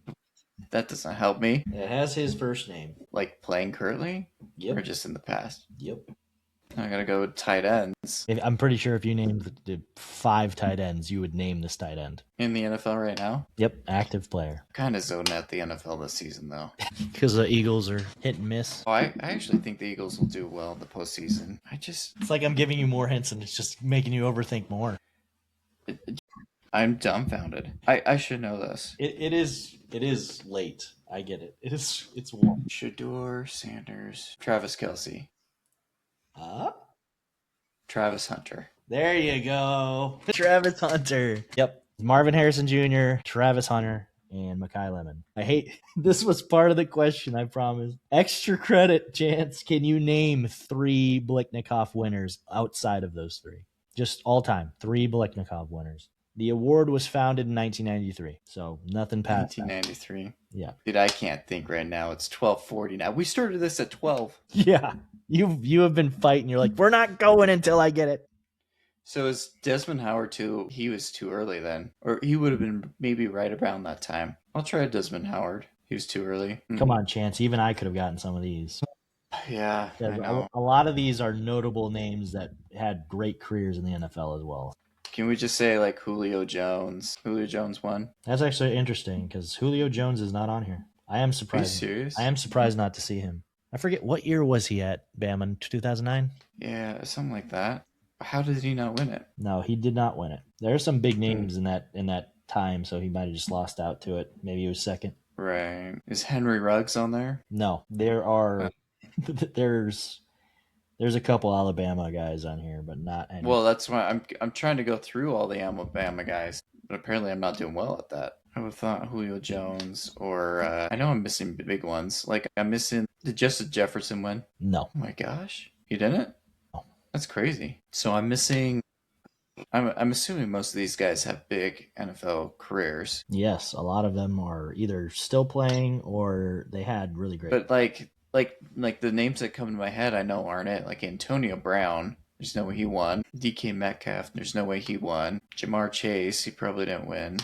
[SPEAKER 2] That doesn't help me.
[SPEAKER 1] It has his first name.
[SPEAKER 2] Like playing currently?
[SPEAKER 1] Yep.
[SPEAKER 2] Or just in the past?
[SPEAKER 1] Yep.
[SPEAKER 2] I gotta go with tight ends.
[SPEAKER 1] I'm pretty sure if you named the 5 tight ends, you would name this tight end.
[SPEAKER 2] In the NFL right now?
[SPEAKER 1] Yep, active player.
[SPEAKER 2] Kind of zoned out the NFL this season, though.
[SPEAKER 1] Because the Eagles are hit and miss.
[SPEAKER 2] Oh, I actually think the Eagles will do well in the postseason.
[SPEAKER 1] It's like I'm giving you more hints and it's just making you overthink more.
[SPEAKER 2] I'm dumbfounded. I should know this.
[SPEAKER 1] It is late. I get it. It's warm.
[SPEAKER 2] Shador Sanders. Travis Kelce. Travis Hunter.
[SPEAKER 1] There you go. Travis Hunter. Yep. Marvin Harrison Jr., Travis Hunter, and Mekhi Lemon. I hate this was part of the question, I promise. Extra credit, Chance. Can you name 3 Biletnikoff winners outside of those 3? Just all time. 3 Biletnikoff winners. The award was founded in 1993, so nothing past
[SPEAKER 2] 1993.
[SPEAKER 1] That. Yeah.
[SPEAKER 2] Dude, I can't think right now. It's 12:40 now. We started this at 12.
[SPEAKER 1] Yeah. You have been fighting. You're like, we're not going until I get it.
[SPEAKER 2] So is Desmond Howard too? He was too early then. Or he would have been maybe right around that time. I'll try Desmond Howard. He was too early.
[SPEAKER 1] Come on, Chance. Even I could have gotten some of these.
[SPEAKER 2] Yeah, I know.
[SPEAKER 1] A lot of these are notable names that had great careers in the NFL as well.
[SPEAKER 2] Can we just say like Julio Jones? Julio Jones won.
[SPEAKER 1] That's actually interesting because Julio Jones is not on here. I am surprised.
[SPEAKER 2] Are you serious?
[SPEAKER 1] I am surprised not to see him. I forget what year was he at Bama? 2009?
[SPEAKER 2] Yeah, something like that. How did he not win it?
[SPEAKER 1] No, he did not win it. There are some big names in that time, so he might have just lost out to it. Maybe he was second.
[SPEAKER 2] Right. Is Henry Ruggs on there?
[SPEAKER 1] No, there are. There's a couple Alabama guys on here, but not any.
[SPEAKER 2] Well, that's why I'm trying to go through all the Alabama guys, but apparently I'm not doing well at that. I would have thought Julio Jones, or I know I'm missing big ones. Like I'm missing. Did Justin Jefferson win?
[SPEAKER 1] No.
[SPEAKER 2] Oh my gosh, he didn't.
[SPEAKER 1] No.
[SPEAKER 2] That's crazy. So I'm missing. I'm assuming most of these guys have big NFL careers.
[SPEAKER 1] Yes, a lot of them are either still playing or they had really great.
[SPEAKER 2] But like the names that come to my head, I know aren't it. Like Antonio Brown, there's no way he won. DK Metcalf, there's no way he won. Jamar Chase, he probably didn't win.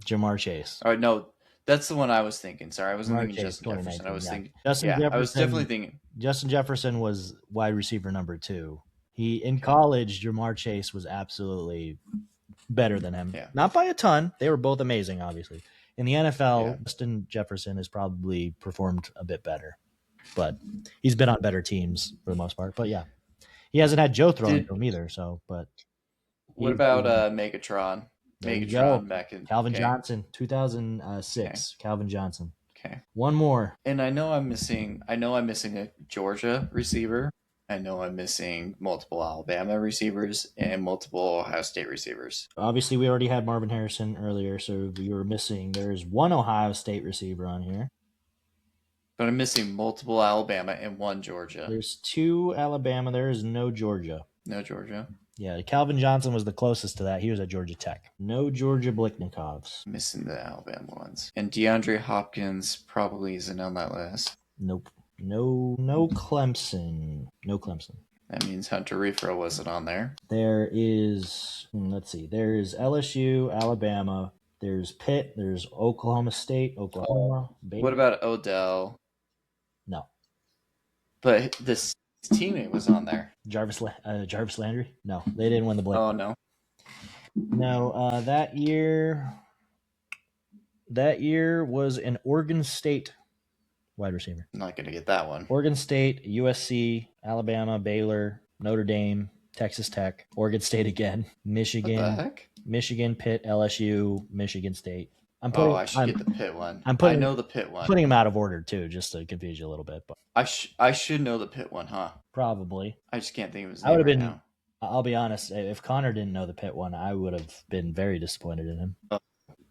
[SPEAKER 1] Jamar Chase.
[SPEAKER 2] Oh no, that's the one I was thinking. Sorry, I wasn't thinking Justin Jefferson. I was thinking Jefferson. I was definitely thinking
[SPEAKER 1] Justin Jefferson was wide receiver number 2. He in college, Jamar Chase was absolutely better than him.
[SPEAKER 2] Yeah.
[SPEAKER 1] Not by a ton. They were both amazing, obviously. In the NFL, Justin Jefferson has probably performed a bit better. But he's been on better teams for the most part. But yeah, he hasn't had Joe throwing to him either. So, but
[SPEAKER 2] what about Megatron? Megatron back in
[SPEAKER 1] Calvin Johnson, 2006. Okay. Calvin Johnson.
[SPEAKER 2] Okay,
[SPEAKER 1] one more.
[SPEAKER 2] And I know I'm missing a Georgia receiver. I know I'm missing multiple Alabama receivers and multiple Ohio State receivers.
[SPEAKER 1] Obviously, we already had Marvin Harrison earlier, so we were missing. There's one Ohio State receiver on here.
[SPEAKER 2] But I'm missing multiple Alabama and one Georgia.
[SPEAKER 1] There's 2 Alabama. There is no Georgia.
[SPEAKER 2] No Georgia?
[SPEAKER 1] Yeah, Calvin Johnson was the closest to that. He was at Georgia Tech. No Georgia Biletnikovs.
[SPEAKER 2] Missing the Alabama ones. And DeAndre Hopkins probably isn't on that list.
[SPEAKER 1] Nope. No Clemson. No Clemson.
[SPEAKER 2] That means Hunter Renfrow wasn't on there.
[SPEAKER 1] There is, let's see, there's LSU, Alabama, there's Pitt, there's Oklahoma State, Oklahoma. Baylor.
[SPEAKER 2] What about Odell?
[SPEAKER 1] No.
[SPEAKER 2] But this teammate was on there.
[SPEAKER 1] Jarvis Landry? No, they didn't win the Blake.
[SPEAKER 2] Oh, no.
[SPEAKER 1] No, that year was an Oregon State wide receiver.
[SPEAKER 2] I'm not going to get that one.
[SPEAKER 1] Oregon State, USC, Alabama, Baylor, Notre Dame, Texas Tech, Oregon State again, Michigan.
[SPEAKER 2] What the heck?
[SPEAKER 1] Michigan, Pitt, LSU, Michigan State.
[SPEAKER 2] I should get the Pitt one. I know the Pitt one.
[SPEAKER 1] Putting them out of order too, just to confuse you a little bit. But
[SPEAKER 2] I should know the Pitt one, huh?
[SPEAKER 1] Probably.
[SPEAKER 2] I just can't think of his
[SPEAKER 1] name right
[SPEAKER 2] now.
[SPEAKER 1] I'll be honest. If Connor didn't know the Pitt one, I would have been very disappointed in him.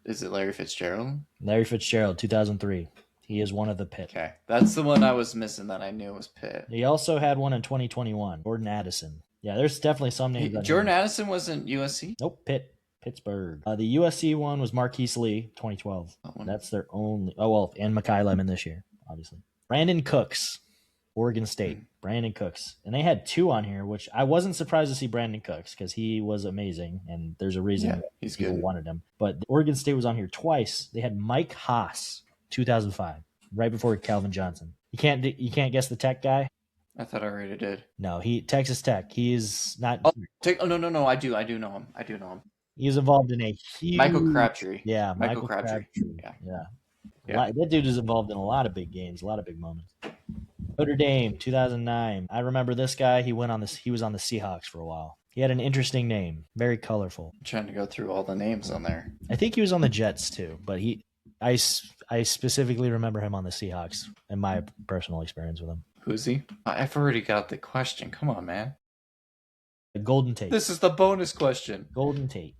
[SPEAKER 2] Is it Larry Fitzgerald?
[SPEAKER 1] Larry Fitzgerald, 2003. He is one of the Pitt.
[SPEAKER 2] Okay, that's the one I was missing that I knew was Pitt.
[SPEAKER 1] He also had one in 2021. Jordan Addison. Yeah, there's definitely some names.
[SPEAKER 2] Jordan Addison wasn't USC?
[SPEAKER 1] Nope, Pitt. Pittsburgh. The USC one was Marquise Lee, 2012. That's their only. Oh, well, and Mekhi Lemon this year, obviously. Brandon Cooks, Oregon State. Brandon Cooks. And they had 2 on here, which I wasn't surprised to see Brandon Cooks because he was amazing, and there's a reason people wanted him. But Oregon State was on here twice. They had Mike Haas, 2005, right before Calvin Johnson. You can't guess the Tech guy?
[SPEAKER 2] I thought I already did.
[SPEAKER 1] No, Texas Tech. He is not.
[SPEAKER 2] No. I do know him.
[SPEAKER 1] He's involved in a huge.
[SPEAKER 2] Michael Crabtree.
[SPEAKER 1] Yeah,
[SPEAKER 2] Michael Crabtree.
[SPEAKER 1] Yeah. That dude is involved in a lot of big games, a lot of big moments. Notre Dame, 2009. I remember this guy. He was on the Seahawks for a while. He had an interesting name, very colorful.
[SPEAKER 2] I'm trying to go through all the names on there.
[SPEAKER 1] I think he was on the Jets too, but I specifically remember him on the Seahawks and my personal experience with him.
[SPEAKER 2] Who's he? I've already got the question. Come on, man.
[SPEAKER 1] Golden Tate.
[SPEAKER 2] This is the bonus question.
[SPEAKER 1] Golden Tate.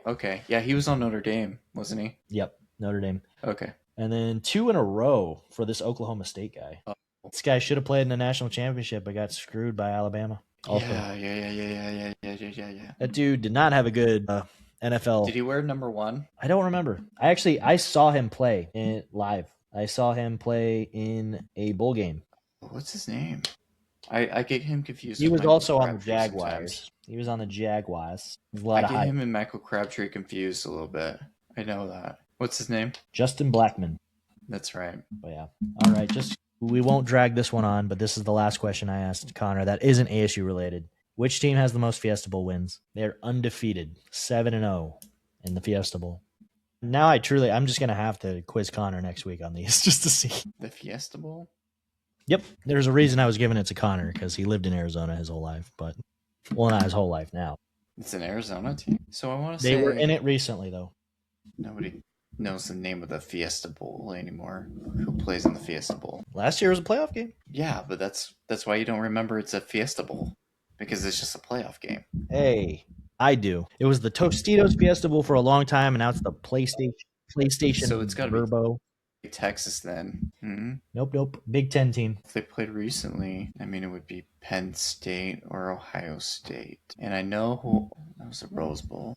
[SPEAKER 2] Okay. Yeah, he was on Notre Dame, wasn't he?
[SPEAKER 1] Yep, Notre Dame.
[SPEAKER 2] Okay.
[SPEAKER 1] And then 2 in a row for this Oklahoma State guy. This guy should have played in the national championship, but got screwed by Alabama. Also.
[SPEAKER 2] Yeah.
[SPEAKER 1] That dude did not have a good NFL.
[SPEAKER 2] Did he wear number 1?
[SPEAKER 1] I don't remember. I saw him play live. I saw him play in a bowl game.
[SPEAKER 2] What's his name? I get him confused.
[SPEAKER 1] He was also on the Jaguars. Sometimes. He was on the Jaguars.
[SPEAKER 2] I get him and Michael Crabtree confused a little bit. I know that. What's his name?
[SPEAKER 1] Justin Blackman.
[SPEAKER 2] That's right.
[SPEAKER 1] But yeah. All right. We won't drag this one on, but this is the last question I asked Connor that isn't ASU related. Which team has the most Fiesta Bowl wins? They're undefeated, 7-0 in the Fiesta Bowl. Now I'm just going to have to quiz Connor next week on these just to see.
[SPEAKER 2] The Fiesta Bowl?
[SPEAKER 1] Yep. There's a reason I was giving it to Connor because he lived in Arizona his whole life, but not his whole life now.
[SPEAKER 2] It's an Arizona team. So I want to say
[SPEAKER 1] they were in it recently though.
[SPEAKER 2] Nobody knows the name of the Fiesta Bowl anymore. Who plays in the Fiesta Bowl?
[SPEAKER 1] Last year was a playoff game.
[SPEAKER 2] Yeah, but that's why you don't remember it's a Fiesta Bowl because it's just a playoff game.
[SPEAKER 1] Hey, I do. It was the Tostitos Fiesta Bowl for a long time, and now it's the PlayStation.
[SPEAKER 2] So it's got to
[SPEAKER 1] Verbo.
[SPEAKER 2] Be Texas then. Mm-hmm.
[SPEAKER 1] Nope. Big Ten team.
[SPEAKER 2] If they played recently, I mean, it would be Penn State or Ohio State. And I know that was a Rose Bowl.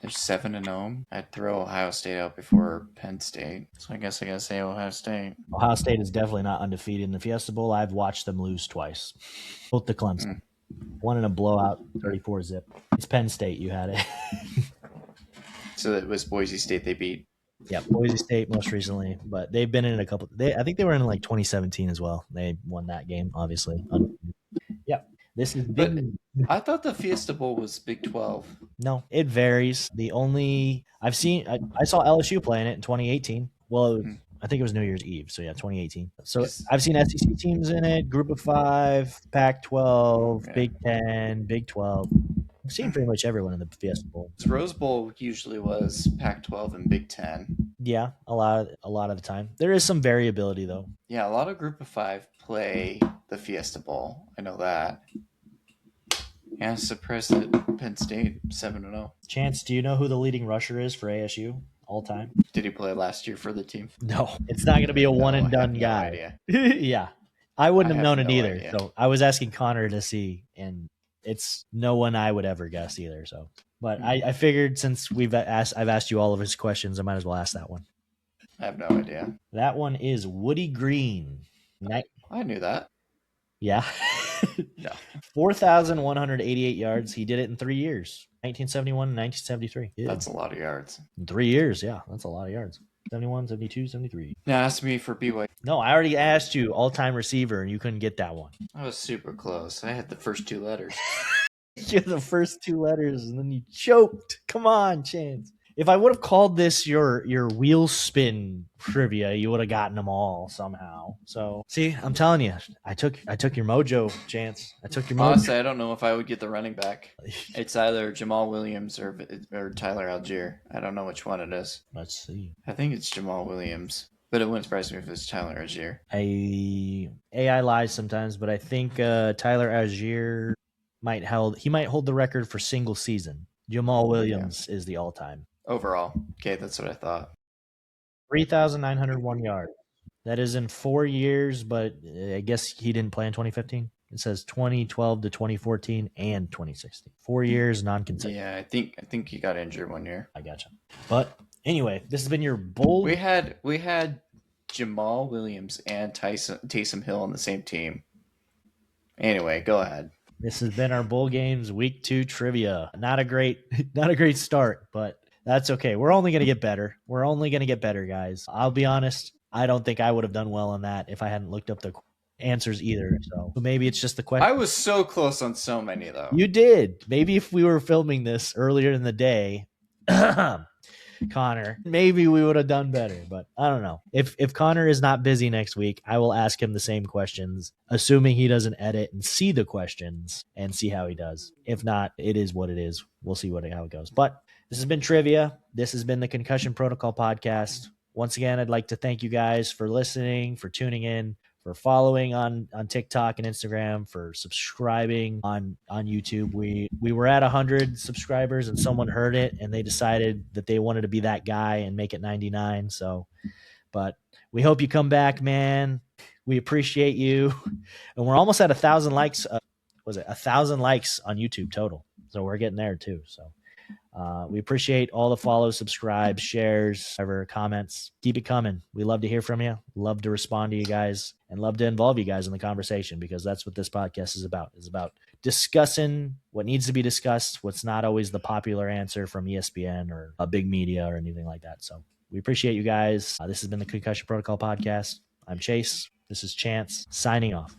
[SPEAKER 2] They're 7-0. I'd throw Ohio State out before Penn State. So I guess I got to say Ohio State.
[SPEAKER 1] Ohio State is definitely not undefeated in the Fiesta Bowl. I've watched them lose twice. Both to Clemson. One in a blowout, 34-zip. It's Penn State. You had it.
[SPEAKER 2] So it was Boise State they beat.
[SPEAKER 1] Yeah, Boise State most recently. But they've been in a couple. I think they were in like 2017 as well. They won that game, obviously. Yeah. This is big.
[SPEAKER 2] But I thought the Fiesta Bowl was Big 12.
[SPEAKER 1] No, it varies. I saw LSU playing it in 2018. Well, I think it was New Year's Eve. So yeah, 2018. So I've seen SEC teams in it, Group of 5, Pac-12, Big 10, Big 12. I've seen pretty much everyone in the Fiesta Bowl.
[SPEAKER 2] The Rose Bowl usually was Pac-12 and Big 10.
[SPEAKER 1] Yeah, a lot of the time. There is some variability though.
[SPEAKER 2] Yeah, a lot of Group of 5 play the Fiesta Bowl. I know that. Yeah, I'm surprised that Penn State 7-0.
[SPEAKER 1] Chance, do you know who the leading rusher is for ASU all time?
[SPEAKER 2] Did he play last year for the team?
[SPEAKER 1] No, it's not going to be a one and done guy. Yeah, I wouldn't have known it either. Idea. So I was asking Connor to see, and it's no one I would ever guess either. So, but I figured since I've asked you all of his questions, I might as well ask that one.
[SPEAKER 2] I have no idea.
[SPEAKER 1] That one is Woody Green.
[SPEAKER 2] I knew that.
[SPEAKER 1] Yeah.
[SPEAKER 2] No.
[SPEAKER 1] 4,188 yards. He did it in 3 years. 1971 and 1973. Yeah.
[SPEAKER 2] That's a lot of yards.
[SPEAKER 1] In 3 years, yeah. That's a lot of yards. 71, 72, 73.
[SPEAKER 2] Now ask me for BYU.
[SPEAKER 1] No, I already asked you all-time receiver, and you couldn't get that one.
[SPEAKER 2] I was super close. I had the first 2 letters.
[SPEAKER 1] You had the first 2 letters, and then you choked. Come on, Chance. If I would have called this your wheel spin trivia, you would have gotten them all somehow. So, see, I'm telling you, I took your mojo, Chance. I took your mojo.
[SPEAKER 2] Honestly, I don't know if I would get the running back. It's either Jamal Williams or Tyler Algier. I don't know which one it is.
[SPEAKER 1] Let's see.
[SPEAKER 2] I think it's Jamal Williams, but it wouldn't surprise me if it's Tyler Algier.
[SPEAKER 1] AI lies sometimes, but I think Tyler Algier might hold the record for single season. Jamal Williams is the all-time.
[SPEAKER 2] Overall. Okay, that's what I thought.
[SPEAKER 1] 3,901 yards. That is in 4 years, but I guess he didn't play in 2015. It says 2012 to 2014 and 2016. 4 years non-consecutive.
[SPEAKER 2] Yeah, I think he got injured one year.
[SPEAKER 1] I gotcha. But anyway, this has been your bold.
[SPEAKER 2] We had Jamal Williams and Taysom Hill on the same team. Anyway, go ahead.
[SPEAKER 1] This has been our bowl games week 2 trivia. Not a great start, but that's okay. We're only going to get better. We're only going to get better, guys. I'll be honest. I don't think I would have done well on that if I hadn't looked up the answers either. So maybe it's just the question.
[SPEAKER 2] I was so close on so many, though.
[SPEAKER 1] You did. Maybe if we were filming this earlier in the day, Connor, maybe we would have done better, but I don't know. If Connor is not busy next week, I will ask him the same questions, assuming he doesn't edit and see the questions and see how he does. If not, it is what it is. We'll see how it goes. But this has been Trivia. This has been the Concussion Protocol Podcast. Once again, I'd like to thank you guys for listening, for tuning in, for following on TikTok and Instagram, for subscribing on YouTube. We were at 100 subscribers and someone heard it and they decided that they wanted to be that guy and make it 99. So, but we hope you come back, man. We appreciate you. And we're almost at 1,000 likes. Was it 1,000 likes on YouTube total? So we're getting there too. So we appreciate all the follows, subscribes, shares, whatever, comments. Keep it coming. We love to hear from you. Love to respond to you guys and love to involve you guys in the conversation, because that's what this podcast is about. It's about discussing what needs to be discussed, what's not always the popular answer from ESPN or a big media or anything like that. So we appreciate you guys. This has been the Concussion Protocol Podcast. I'm Chase. This is Chance signing off.